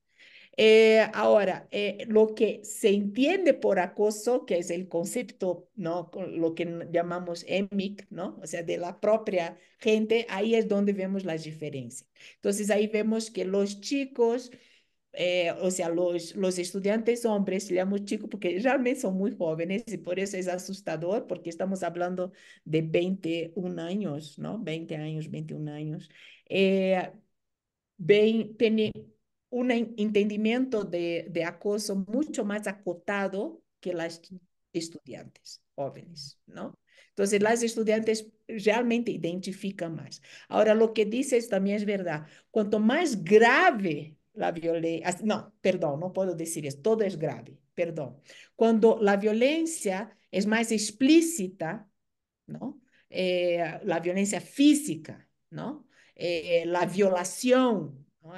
Ahora, lo que se entiende por acoso, que es el concepto, ¿no? Lo que llamamos EMIC, ¿no? O sea, de la propia gente, ahí es donde vemos las diferencias. Entonces, ahí vemos que los chicos, o sea, los estudiantes hombres, le llamo chicos porque realmente son muy jóvenes y por eso es asustador, porque estamos hablando de 21 años, ¿no? 20 años, 21 años. Eh, Tiene un entendimiento de acoso mucho más acotado que las estudiantes jóvenes, ¿no? Entonces, las estudiantes realmente identifican más. Ahora, lo que dices también es verdad. Cuanto más grave la violencia, no, perdón, no puedo decir eso, todo es grave, perdón. Cuando la violencia es más explícita, ¿no? La violencia física, ¿no? La violación, ¿no?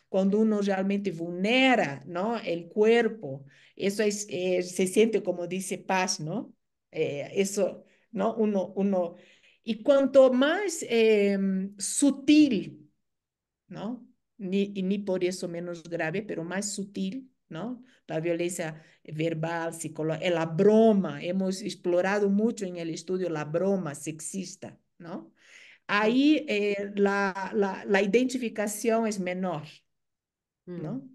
Cuando uno realmente vulnera, ¿no? El cuerpo, eso se siente como dice paz, ¿no? Eso, ¿no? Y cuanto más sutil, ¿no? Ni por eso menos grave, pero más sutil, ¿no? La violencia verbal, psicológica, la broma, hemos explorado mucho en el estudio la broma sexista, ¿no? Ahí la identificación es menor, Mm, ¿no?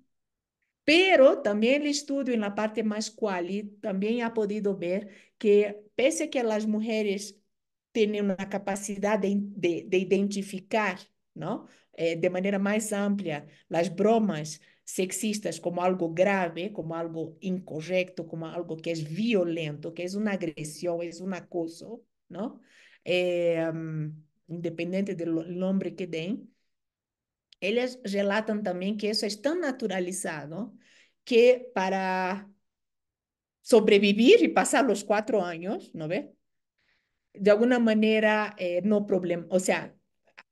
Pero también el estudio en la parte más quali también ha podido ver que pese a que las mujeres tienen una capacidad de identificar, ¿no? De manera más amplia las bromas sexistas como algo grave, como algo incorrecto, como algo que es violento, que es una agresión, es un acoso, ¿no? Independiente del nombre que den. Eles relatan también que eso es tan naturalizado que para sobrevivir y pasar los 4 años, ¿no ve? De alguna manera, no problema, o sea,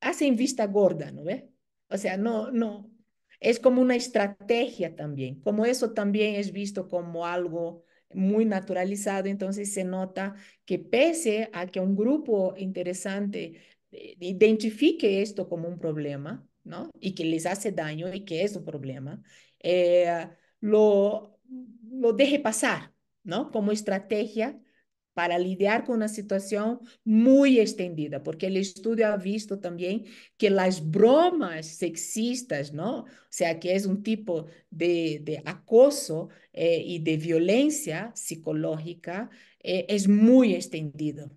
hacen vista gorda, ¿no ve? O sea, no, es como una estrategia también, como eso también es visto como algo muy naturalizado, entonces se nota que pese a que un grupo interesante identifique esto como un problema, ¿no? Y que les hace daño y que es un problema, eh, lo, lo deje pasar, ¿no? Como estrategia para lidiar con una situación muy extendida, porque el estudio ha visto también que las bromas sexistas, ¿no? O sea, que es un tipo de acoso y de violencia psicológica, es muy extendido.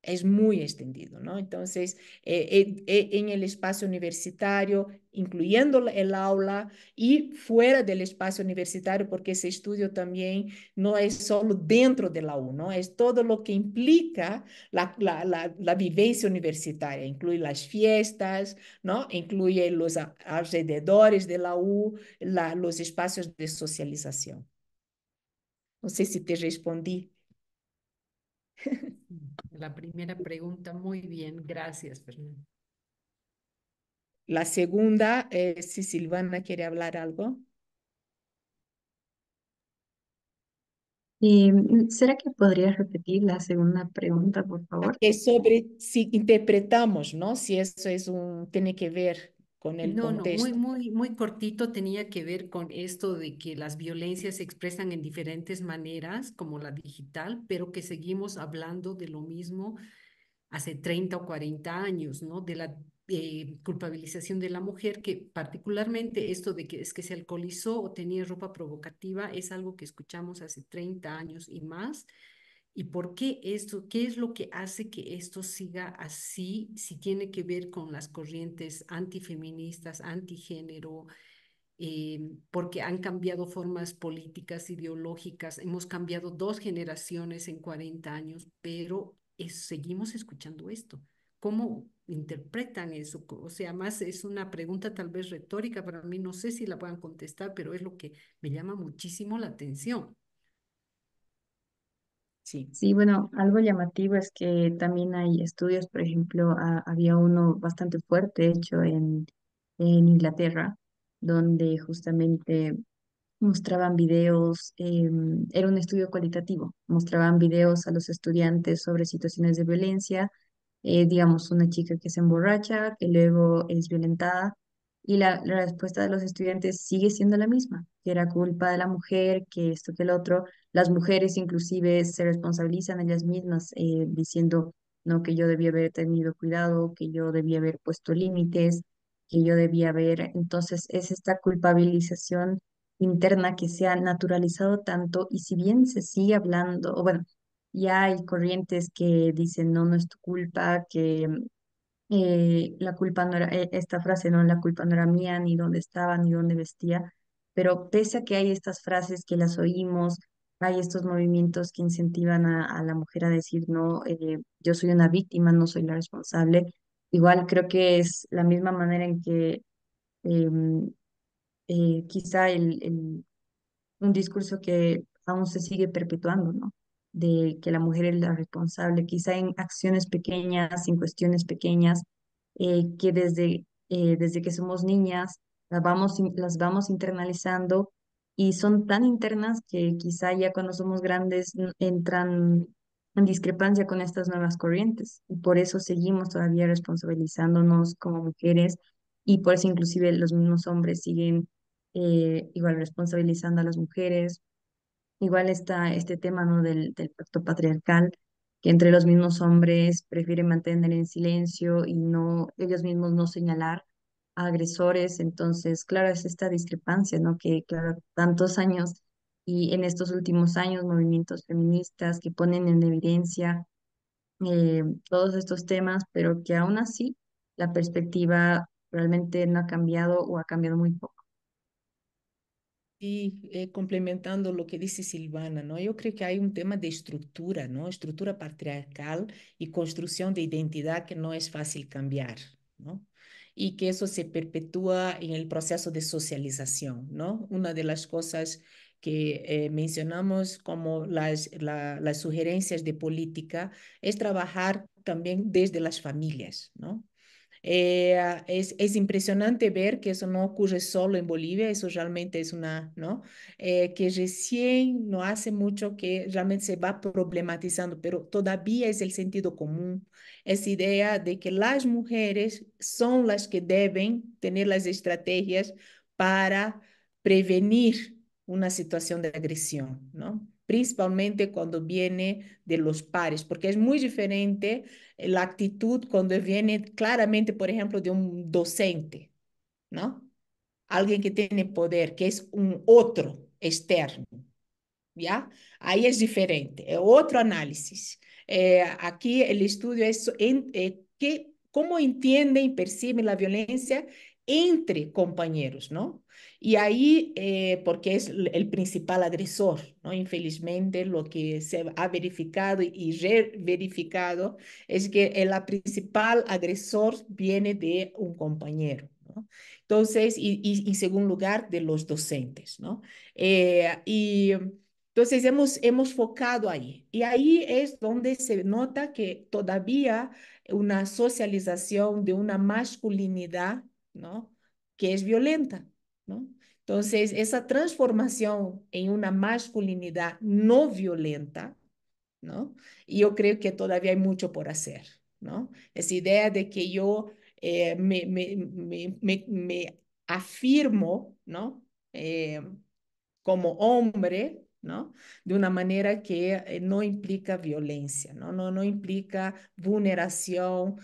Es muy extendido, ¿no? Entonces, en el espacio universitario, incluyendo el aula y fuera del espacio universitario, porque ese estudio también no es solo dentro de la U, ¿no? Es todo lo que implica la vivencia universitaria, incluye las fiestas, ¿no? Incluye los alrededores de la U, los espacios de socialización. No sé si te respondí. La primera pregunta, muy bien, gracias, Fernanda. La segunda, si Silvana quiere hablar algo. ¿Será que podrías repetir la segunda pregunta, por favor? Es sobre si interpretamos, ¿no? Si eso tiene que ver con el No, no, muy, contexto. muy, muy cortito tenía que ver con esto de que las violencias se expresan en diferentes maneras, como la digital, pero que seguimos hablando de lo mismo hace 30 o 40 años, ¿no? De la culpabilización de la mujer, que particularmente esto de que es que se alcoholizó o tenía ropa provocativa es algo que escuchamos hace 30 años y más. ¿Y por qué esto? ¿Qué es lo que hace que esto siga así? Si tiene que ver con las corrientes antifeministas, antigénero, porque han cambiado formas políticas, ideológicas, hemos cambiado 2 generaciones en 40 años, pero seguimos escuchando esto. ¿Cómo interpretan eso? O sea, más es una pregunta tal vez retórica para mí, no sé si la puedan contestar, pero es lo que me llama muchísimo la atención. Sí. Sí, bueno, algo llamativo es que también hay estudios, por ejemplo, había uno bastante fuerte hecho en Inglaterra, donde justamente mostraban videos, era un estudio cualitativo, mostraban videos a los estudiantes sobre situaciones de violencia, digamos, una chica que se emborracha, que luego es violentada, y la respuesta de los estudiantes sigue siendo la misma, que era culpa de la mujer, que esto, que el otro. Las mujeres inclusive se responsabilizan ellas mismas diciendo, no, que yo debía haber tenido cuidado, que yo debía haber puesto límites, que yo debía haber. Entonces, es esta culpabilización interna que se ha naturalizado tanto y si bien se sigue hablando, o bueno, ya hay corrientes que dicen, no, no es tu culpa, que la culpa no era, esta frase, no, la culpa no era mía, ni dónde estaba, ni dónde vestía, pero pese a que hay estas frases que las oímos, hay estos movimientos que incentivan a la mujer a decir, no, yo soy una víctima, no soy la responsable, igual creo que es la misma manera en que em, quizá un discurso que aún se sigue perpetuando, ¿no? De que la mujer es la responsable, quizá en acciones pequeñas, en cuestiones pequeñas, que desde que somos niñas las vamos internalizando y son tan internas que quizá ya cuando somos grandes entran en discrepancia con estas nuevas corrientes y por eso seguimos todavía responsabilizándonos como mujeres y por eso inclusive los mismos hombres siguen igual responsabilizando a las mujeres. Igual está este tema, ¿no? del pacto patriarcal, que entre los mismos hombres prefieren mantener en silencio y no, ellos mismos no señalar a agresores. Entonces, claro, es esta discrepancia, ¿no? Que, claro, tantos años y en estos últimos años, movimientos feministas que ponen en evidencia todos estos temas, pero que aún así la perspectiva realmente no ha cambiado o ha cambiado muy poco. Y complementando lo que dice Silvana, ¿no? Yo creo que hay un tema de estructura, ¿no? Estructura patriarcal y construcción de identidad que no es fácil cambiar, ¿no? Y que eso se perpetúa en el proceso de socialización, ¿no? Una de las cosas que mencionamos como las sugerencias de política es trabajar también desde las familias, ¿no? Es impresionante ver que eso no ocurre solo en Bolivia, eso realmente es una, ¿no? Que recién no hace mucho que realmente se va problematizando, pero todavía es el sentido común, esa idea de que las mujeres son las que deben tener las estrategias para prevenir una situación de agresión, ¿no? Principalmente cuando viene de los pares, porque es muy diferente la actitud cuando viene claramente, por ejemplo, de un docente, ¿no? Alguien que tiene poder, que es un otro externo, ¿ya? Ahí es diferente, es otro análisis. Aquí el estudio es cómo entienden y perciben la violencia entre compañeros, ¿no? Y ahí, porque es el principal agresor, ¿no? Infelizmente, lo que se ha verificado y verificado es que el principal agresor viene de un compañero, ¿no? Entonces, y en segundo lugar, de los docentes, ¿no? Y entonces hemos focado ahí. Y ahí es donde se nota que todavía una socialización de una masculinidad, ¿no? Que es violenta, ¿no? Entonces, esa transformación en una masculinidad no violenta, ¿no? Y yo creo que todavía hay mucho por hacer, ¿no? Esa idea de que yo me afirmo, ¿no? Como hombre, ¿no? De una manera que no implica violencia, ¿no? No implica vulneración,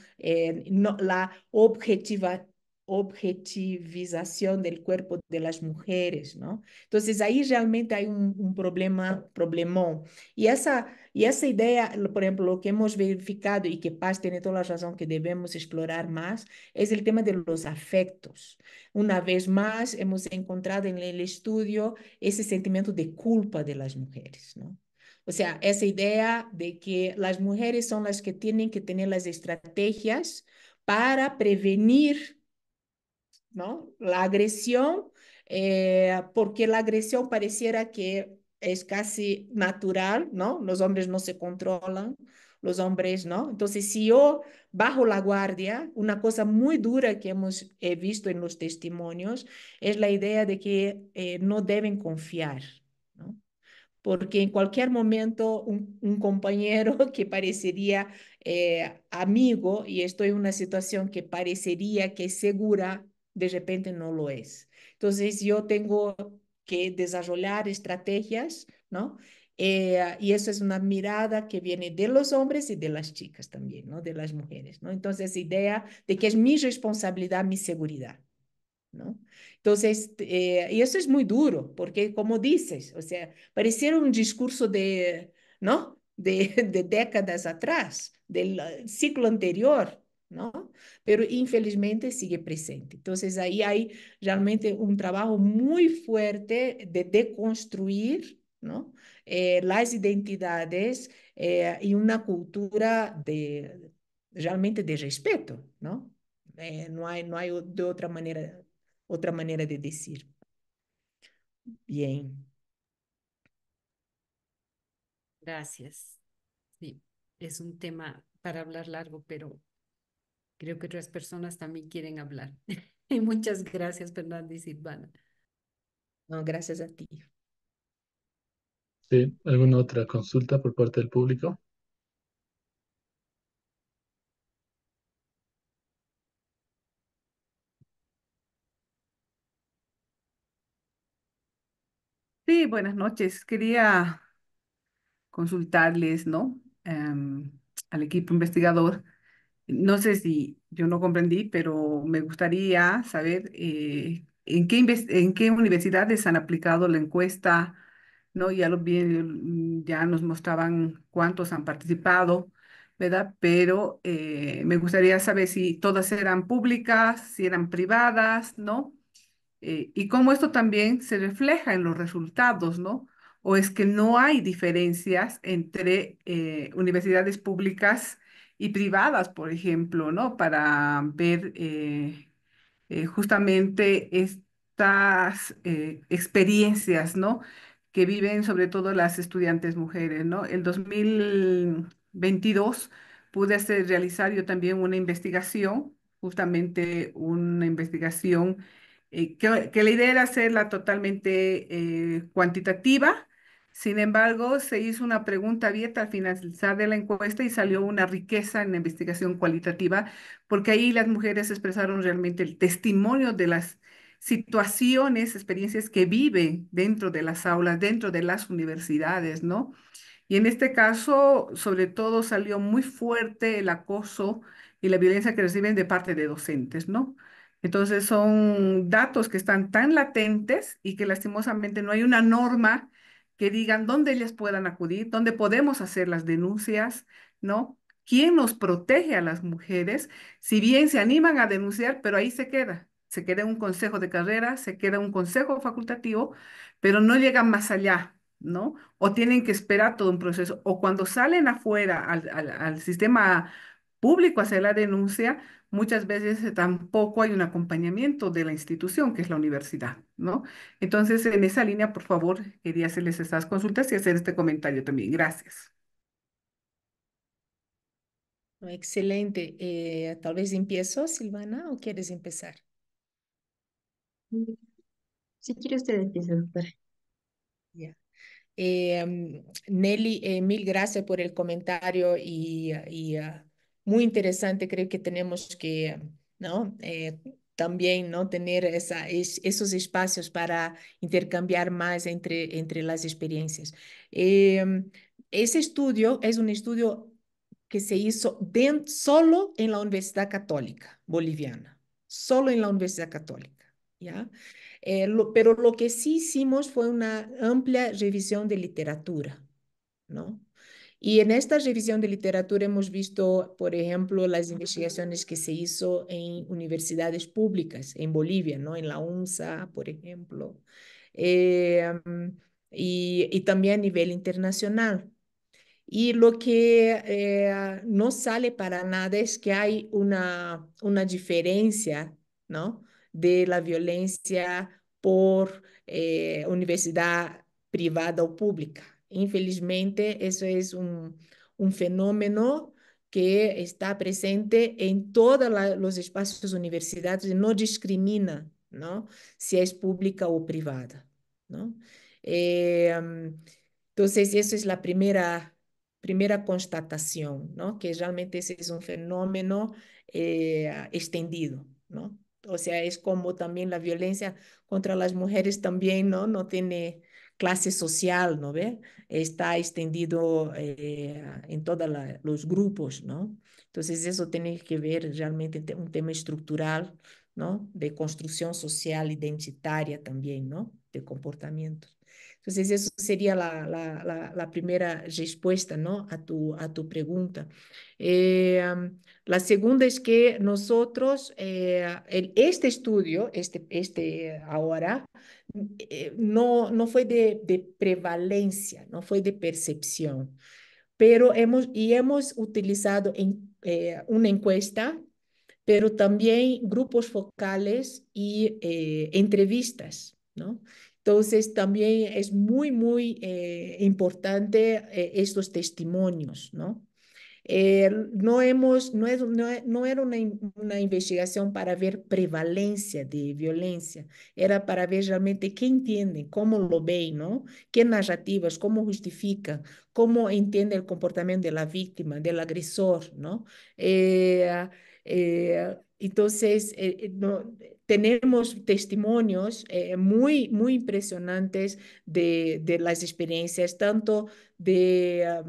no, la objetivización del cuerpo de las mujeres, ¿no? Entonces ahí realmente hay un problemón. Y esa idea, por ejemplo, lo que hemos verificado y que Paz tiene toda la razón que debemos explorar más, es el tema de los afectos. Una vez más, hemos encontrado en el estudio ese sentimiento de culpa de las mujeres, ¿no? O sea, esa idea de que las mujeres son las que tienen que tener las estrategias para prevenir, ¿no? La agresión, porque la agresión pareciera que es casi natural, ¿no? Los hombres no se controlan, los hombres, ¿no? Entonces, si yo bajo la guardia, una cosa muy dura que hemos visto en los testimonios es la idea de que no deben confiar, ¿no? Porque en cualquier momento un compañero que parecería amigo y estoy en una situación que parecería que es segura, de repente no lo es. Entonces yo tengo que desarrollar estrategias, ¿no? Y eso es una mirada que viene de los hombres y de las chicas también, ¿no? De las mujeres, ¿no? Entonces, idea de que es mi responsabilidad, mi seguridad. ¿No? Entonces, y eso es muy duro, porque como dices, o sea, pareciera un discurso de, ¿no? De décadas atrás, del ciclo anterior, ¿no? Pero infelizmente sigue presente. Entonces, ahí hay realmente un trabajo muy fuerte de deconstruir, ¿no? Las identidades y una cultura de realmente de respeto, ¿no? No hay de otra manera de decir. Bien. Gracias. Sí, es un tema para hablar largo, pero creo que otras personas también quieren hablar. Y muchas gracias, Fernanda y Silvana. No, gracias a ti. Sí, ¿alguna otra consulta por parte del público? Sí, buenas noches. Quería consultarles, ¿no? Al equipo investigador. No sé si yo no comprendí, pero me gustaría saber en qué universidades han aplicado la encuesta, ¿no? Ya lo vi, ya nos mostraban cuántos han participado, ¿verdad? Pero me gustaría saber si todas eran públicas, si eran privadas, ¿no? Y cómo esto también se refleja en los resultados, ¿no? O es que no hay diferencias entre universidades públicas y privadas, por ejemplo, ¿no? Para ver justamente estas experiencias, ¿no? que viven sobre todo las estudiantes mujeres, ¿no? El 2022 pude realizar yo también una investigación, justamente una investigación que la idea era hacerla totalmente cuantitativa. Sin embargo, se hizo una pregunta abierta al finalizar de la encuesta y salió una riqueza en la investigación cualitativa, porque ahí las mujeres expresaron realmente el testimonio de las situaciones, experiencias que viven dentro de las aulas, dentro de las universidades, ¿no? Y en este caso, sobre todo, salió muy fuerte el acoso y la violencia que reciben de parte de docentes, ¿no? Entonces son datos que están tan latentes y que lastimosamente no hay una norma que digan dónde ellas puedan acudir, dónde podemos hacer las denuncias, ¿no? ¿Quién nos protege a las mujeres? Si bien se animan a denunciar, pero ahí se queda. Se queda en un consejo de carrera, se queda en un consejo facultativo, pero no llegan más allá, ¿no? O tienen que esperar todo un proceso, o cuando salen afuera al sistema público a hacer la denuncia, muchas veces tampoco hay un acompañamiento de la institución, que es la universidad, ¿no? Entonces, en esa línea, por favor, quería hacerles estas consultas y hacer este comentario también. Gracias. Excelente. Tal vez empiezo, Silvana, ¿o quieres empezar? Si quiere usted empieza, doctora. Ya. Nelly, mil gracias por el comentario y muy interesante. Creo que tenemos que, ¿no? También, ¿no? Tener esos espacios para intercambiar más entre las experiencias. Ese estudio es un estudio que se hizo solo en la Universidad Católica Boliviana, solo en la Universidad Católica, ¿ya? Pero lo que sí hicimos fue una amplia revisión de literatura, ¿no? Y en esta revisión de literatura hemos visto, por ejemplo, las investigaciones que se hizo en universidades públicas en Bolivia, ¿no? En la UNSA, por ejemplo, eh, y también a nivel internacional. Y lo que no sale para nada es que hay una diferencia, ¿no? De la violencia por universidad privada o pública. Infelizmente, eso es un fenómeno que está presente en todos los espacios universitarios y no discrimina, ¿no? Si es pública o privada, ¿no? Eh, entonces, esa es la primera constatación, ¿no? Que realmente ese es un fenómeno extendido, ¿no? O sea, es como también la violencia contra las mujeres también, ¿no? No tiene clase social, ¿no ve? Está extendido en todos los grupos, ¿no? Entonces, eso tiene que ver realmente un tema estructural, ¿no? De construcción social identitaria también, ¿no? De comportamientos. Entonces, eso sería la primera respuesta, ¿no? A tu pregunta. La segunda es que nosotros, este estudio, ahora, no fue de prevalencia, no fue de percepción, pero hemos utilizado una encuesta, pero también grupos focales y entrevistas, ¿no? Entonces, también es muy, muy importante estos testimonios, ¿no? No era una investigación para ver prevalencia de violencia, era para ver realmente qué entienden, cómo lo ven, ¿no? Qué narrativas, cómo justifican, cómo entiende el comportamiento de la víctima, del agresor, ¿no? Entonces, tenemos testimonios muy, muy impresionantes de las experiencias, tanto de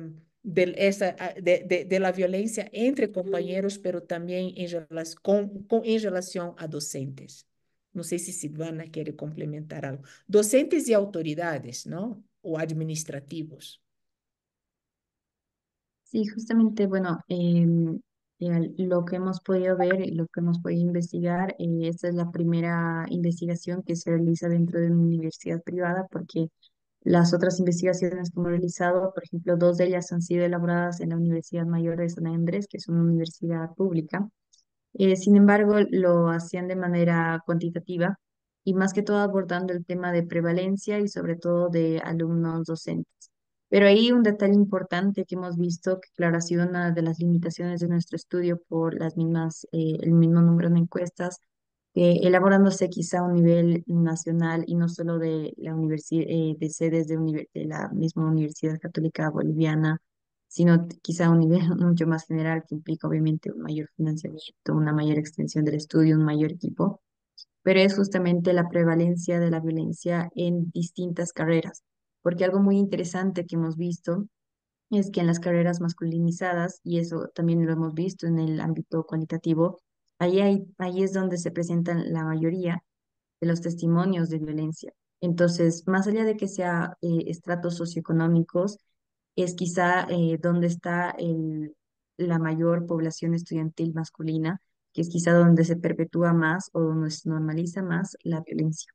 la violencia entre compañeros, pero también en relación a docentes. No sé si Silvana quiere complementar algo. Docentes y autoridades, ¿no? O administrativos. Sí, justamente, bueno, lo que hemos podido ver y lo que hemos podido investigar, esta es la primera investigación que se realiza dentro de una universidad privada, porque las otras investigaciones que hemos realizado, por ejemplo, dos de ellas han sido elaboradas en la Universidad Mayor de San Andrés, que es una universidad pública. Sin embargo, lo hacían de manera cuantitativa y más que todo abordando el tema de prevalencia y sobre todo de alumnos docentes. Pero ahí un detalle importante que hemos visto, que claro, ha sido una de las limitaciones de nuestro estudio por las mismas, el mismo número de encuestas, que elaborándose quizá a un nivel nacional y no solo de la universidad, de sedes de la misma Universidad Católica Boliviana, sino quizá a un nivel mucho más general que implica obviamente un mayor financiamiento, una mayor extensión del estudio, un mayor equipo, pero es justamente la prevalencia de la violencia en distintas carreras, porque algo muy interesante que hemos visto es que en las carreras masculinizadas, y eso también lo hemos visto en el ámbito cualitativo, ahí es donde se presentan la mayoría de los testimonios de violencia. Entonces, más allá de que sea estratos socioeconómicos, es quizá donde está la mayor población estudiantil masculina, que es quizá donde se perpetúa más o donde se normaliza más la violencia.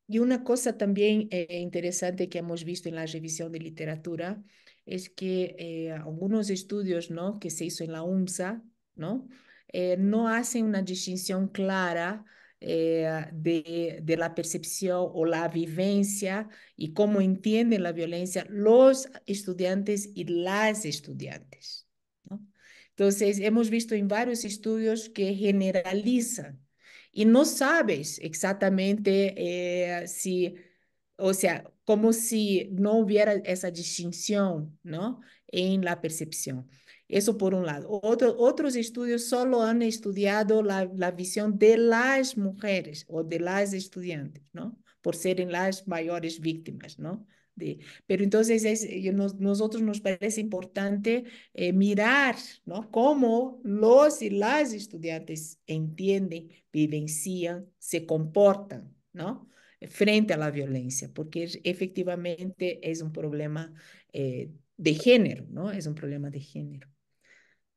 Y una cosa también interesante que hemos visto en la revisión de literatura es que algunos estudios, ¿no?, que se hizo en la UMSA, ¿no?, no hacen una distinción clara de la percepción o la vivencia y cómo entienden la violencia los estudiantes y las estudiantes, ¿no? Entonces, hemos visto en varios estudios que generalizan y no sabes exactamente si, o sea, como si no hubiera esa distinción, ¿no?, en la percepción. Eso por un lado. Otros estudios solo han estudiado la visión de las mujeres o de las estudiantes, ¿no?, por serem las mayores víctimas, ¿no? Pero entonces nosotros nos parece importante mirar, ¿no?, cómo los y las estudiantes entienden, vivencian, se comportan, ¿no?, frente a la violencia, porque efectivamente es un problema de género, ¿no? Es un problema de género.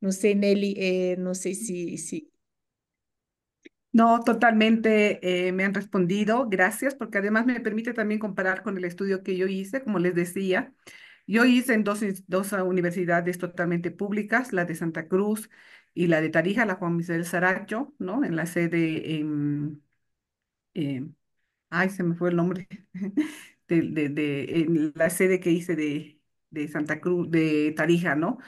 No sé, Nelly, no sé si. No, totalmente me han respondido, gracias, porque además me permite también comparar con el estudio que yo hice, como les decía. Yo hice en dos universidades totalmente públicas, la de Santa Cruz y la de Tarija, la Juan Misael Saracho, ¿no? En la sede en ay, se me fue el nombre, en la sede que hice de Santa Cruz, de Tarija, ¿no?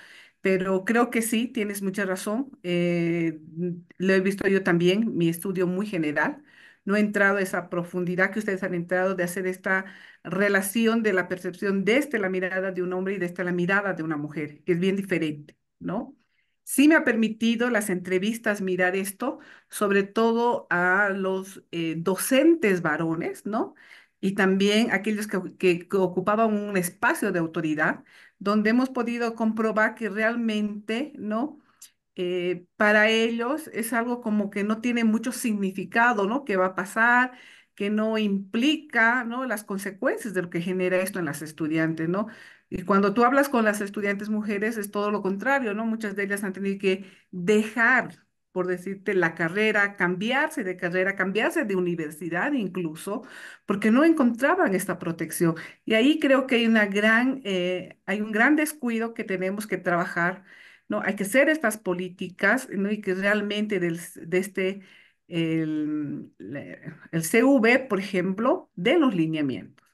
Pero creo que sí, tienes mucha razón. Lo he visto yo también, mi estudio muy general. No he entrado a esa profundidad que ustedes han entrado de hacer esta relación de la percepción desde la mirada de un hombre y desde la mirada de una mujer, que es bien diferente, ¿no? Sí me ha permitido las entrevistas mirar esto, sobre todo a los docentes varones, ¿no? Y también aquellos que ocupaban un espacio de autoridad, donde hemos podido comprobar que realmente, ¿no? Para ellos es algo como que no tiene mucho significado, ¿no? ¿Qué va a pasar? Que no implica, ¿no?, las consecuencias de lo que genera esto en las estudiantes, ¿no? Y cuando tú hablas con las estudiantes mujeres es todo lo contrario, ¿no? Muchas de ellas han tenido que dejar, por decirte, la carrera, cambiarse de carrera, cambiarse de universidad incluso, porque no encontraban esta protección. Y ahí creo que hay un gran descuido que tenemos que trabajar, ¿no? Hay que hacer estas políticas, ¿no? Y que realmente el CV, por ejemplo, de los lineamientos.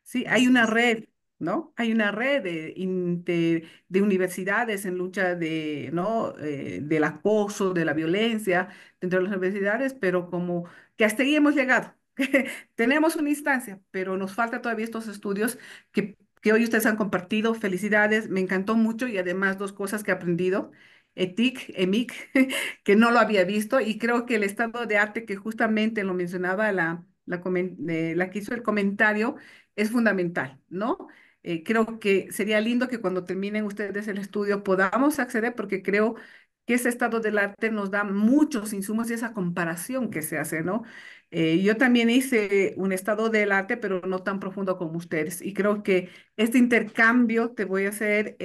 Sí, hay Así una es. red, ¿no? Hay una red de universidades en lucha ¿no? Del acoso, de la violencia dentro de las universidades, pero como que hasta ahí hemos llegado. Tenemos una instancia, pero nos falta todavía estos estudios que hoy ustedes han compartido. Felicidades, me encantó mucho y además dos cosas que he aprendido. EMIC, que no lo había visto y creo que el estado de arte que justamente lo mencionaba la que hizo el comentario es fundamental, ¿no? Creo que sería lindo que cuando terminen ustedes el estudio podamos acceder porque creo que ese estado del arte nos da muchos insumos y esa comparación que se hace, ¿no? Yo también hice un estado del arte, pero no tan profundo como ustedes. Y creo que este intercambio, te voy a ser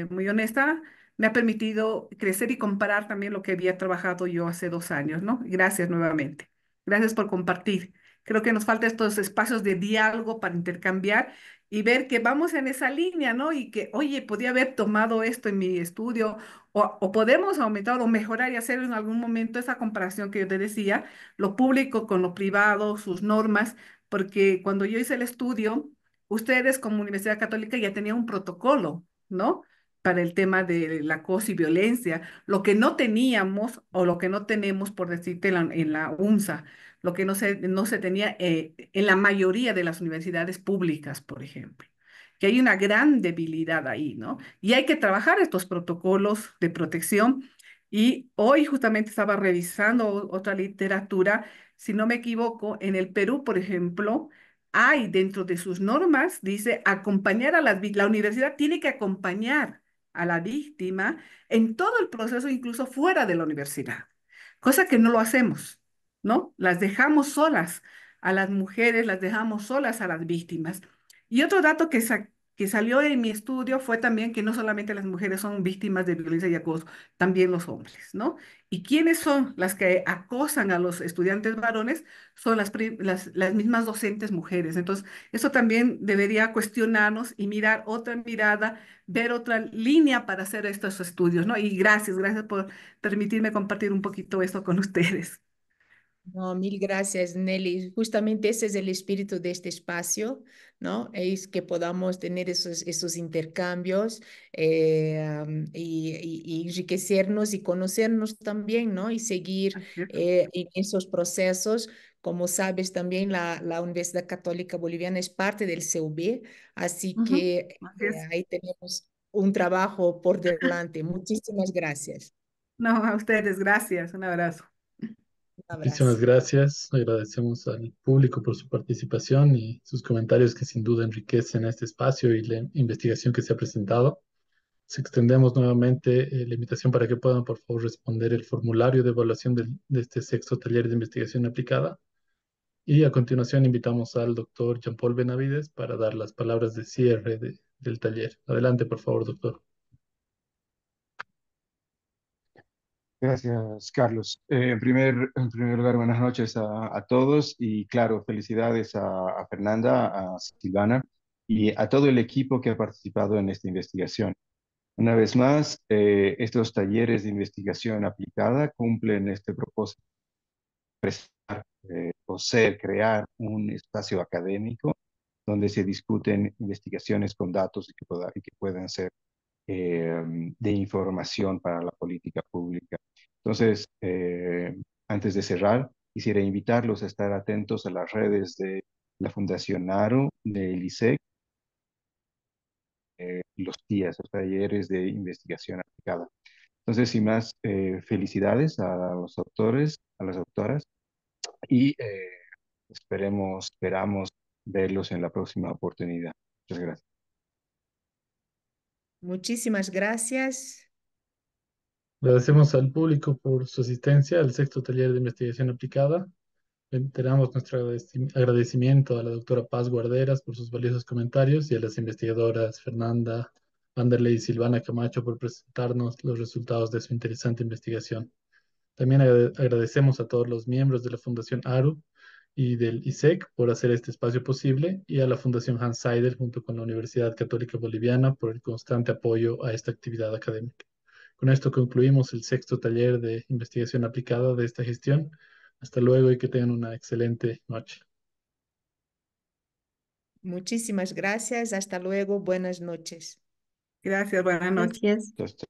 muy honesta, me ha permitido crecer y comparar también lo que había trabajado yo hace 2 años, ¿no? Gracias nuevamente. Gracias por compartir. Creo que nos falta estos espacios de diálogo para intercambiar y ver que vamos en esa línea, ¿no? Y que, oye, podía haber tomado esto en mi estudio o podemos aumentar o mejorar y hacer en algún momento esa comparación que yo te decía, lo público con lo privado, sus normas, porque cuando yo hice el estudio, ustedes como Universidad Católica ya tenían un protocolo, ¿no? Para el tema del acoso y violencia, lo que no teníamos o lo que no tenemos, por decirte, en la UNSA, lo que no se tenía en la mayoría de las universidades públicas, por ejemplo, que hay una gran debilidad ahí, ¿no? Y hay que trabajar estos protocolos de protección. Y hoy justamente estaba revisando otra literatura, si no me equivoco, en el Perú, por ejemplo, hay dentro de sus normas, dice, acompañar a la universidad tiene que acompañar a la víctima en todo el proceso, incluso fuera de la universidad, cosa que no lo hacemos, ¿no? Las dejamos solas a las mujeres, las dejamos solas a las víctimas. Y otro dato que salió en mi estudio fue también que no solamente las mujeres son víctimas de violencia y acoso, también los hombres, ¿no? ¿Y quiénes son las que acosan a los estudiantes varones? Son las mismas docentes mujeres. Entonces, eso también debería cuestionarnos y mirar otra mirada, ver otra línea para hacer estos estudios, ¿no? Y gracias por permitirme compartir un poquito esto con ustedes. No, mil gracias, Nelly. Justamente ese es el espíritu de este espacio, ¿no? Es que podamos tener esos intercambios y enriquecernos y conocernos también, ¿no? Y seguir Así es. en esos procesos. Como sabes, también la Universidad Católica Boliviana es parte del CUB, así Ujú, que así es. ahí tenemos un trabajo por delante. Muchísimas gracias. No, a ustedes, gracias. Un abrazo. Un Muchísimas abrazo. gracias. Agradecemos al público por su participación y sus comentarios que sin duda enriquecen este espacio y la investigación que se ha presentado. Se extendemos nuevamente la invitación para que puedan, por favor, responder el formulario de evaluación de este sexto taller de investigación aplicada. Y a continuación invitamos al doctor Jean-Paul Benavides para dar las palabras de cierre del taller. Adelante, por favor, doctor. Gracias, Carlos. En primer lugar, buenas noches a todos y claro, felicidades a Fernanda, a Silvana y a todo el equipo que ha participado en esta investigación. Una vez más, estos talleres de investigación aplicada cumplen este propósito, poseer, crear un espacio académico donde se discuten investigaciones con datos y que puedan ser eh, de información para la política pública. Entonces, antes de cerrar, quisiera invitarlos a estar atentos a las redes de la Fundación ARO, del ISEC, los días, los talleres de investigación aplicada. Entonces, sin más, felicidades a los autores, a las autoras y esperamos verlos en la próxima oportunidad. Muchas gracias. Muchísimas gracias. Agradecemos al público por su asistencia al sexto taller de investigación aplicada. Reiteramos nuestro agradecimiento a la doctora Paz Guarderas por sus valiosos comentarios y a las investigadoras Fernanda Vanderlei y Silvana Camacho por presentarnos los resultados de su interesante investigación. También agradecemos a todos los miembros de la Fundación ARU y del ISEC por hacer este espacio posible y a la Fundación Hans Seidel junto con la Universidad Católica Boliviana por el constante apoyo a esta actividad académica. Con esto concluimos el sexto taller de investigación aplicada de esta gestión. Hasta luego y que tengan una excelente noche. Muchísimas gracias. Hasta luego. Buenas noches. Gracias, buenas noches. Gracias. Entonces,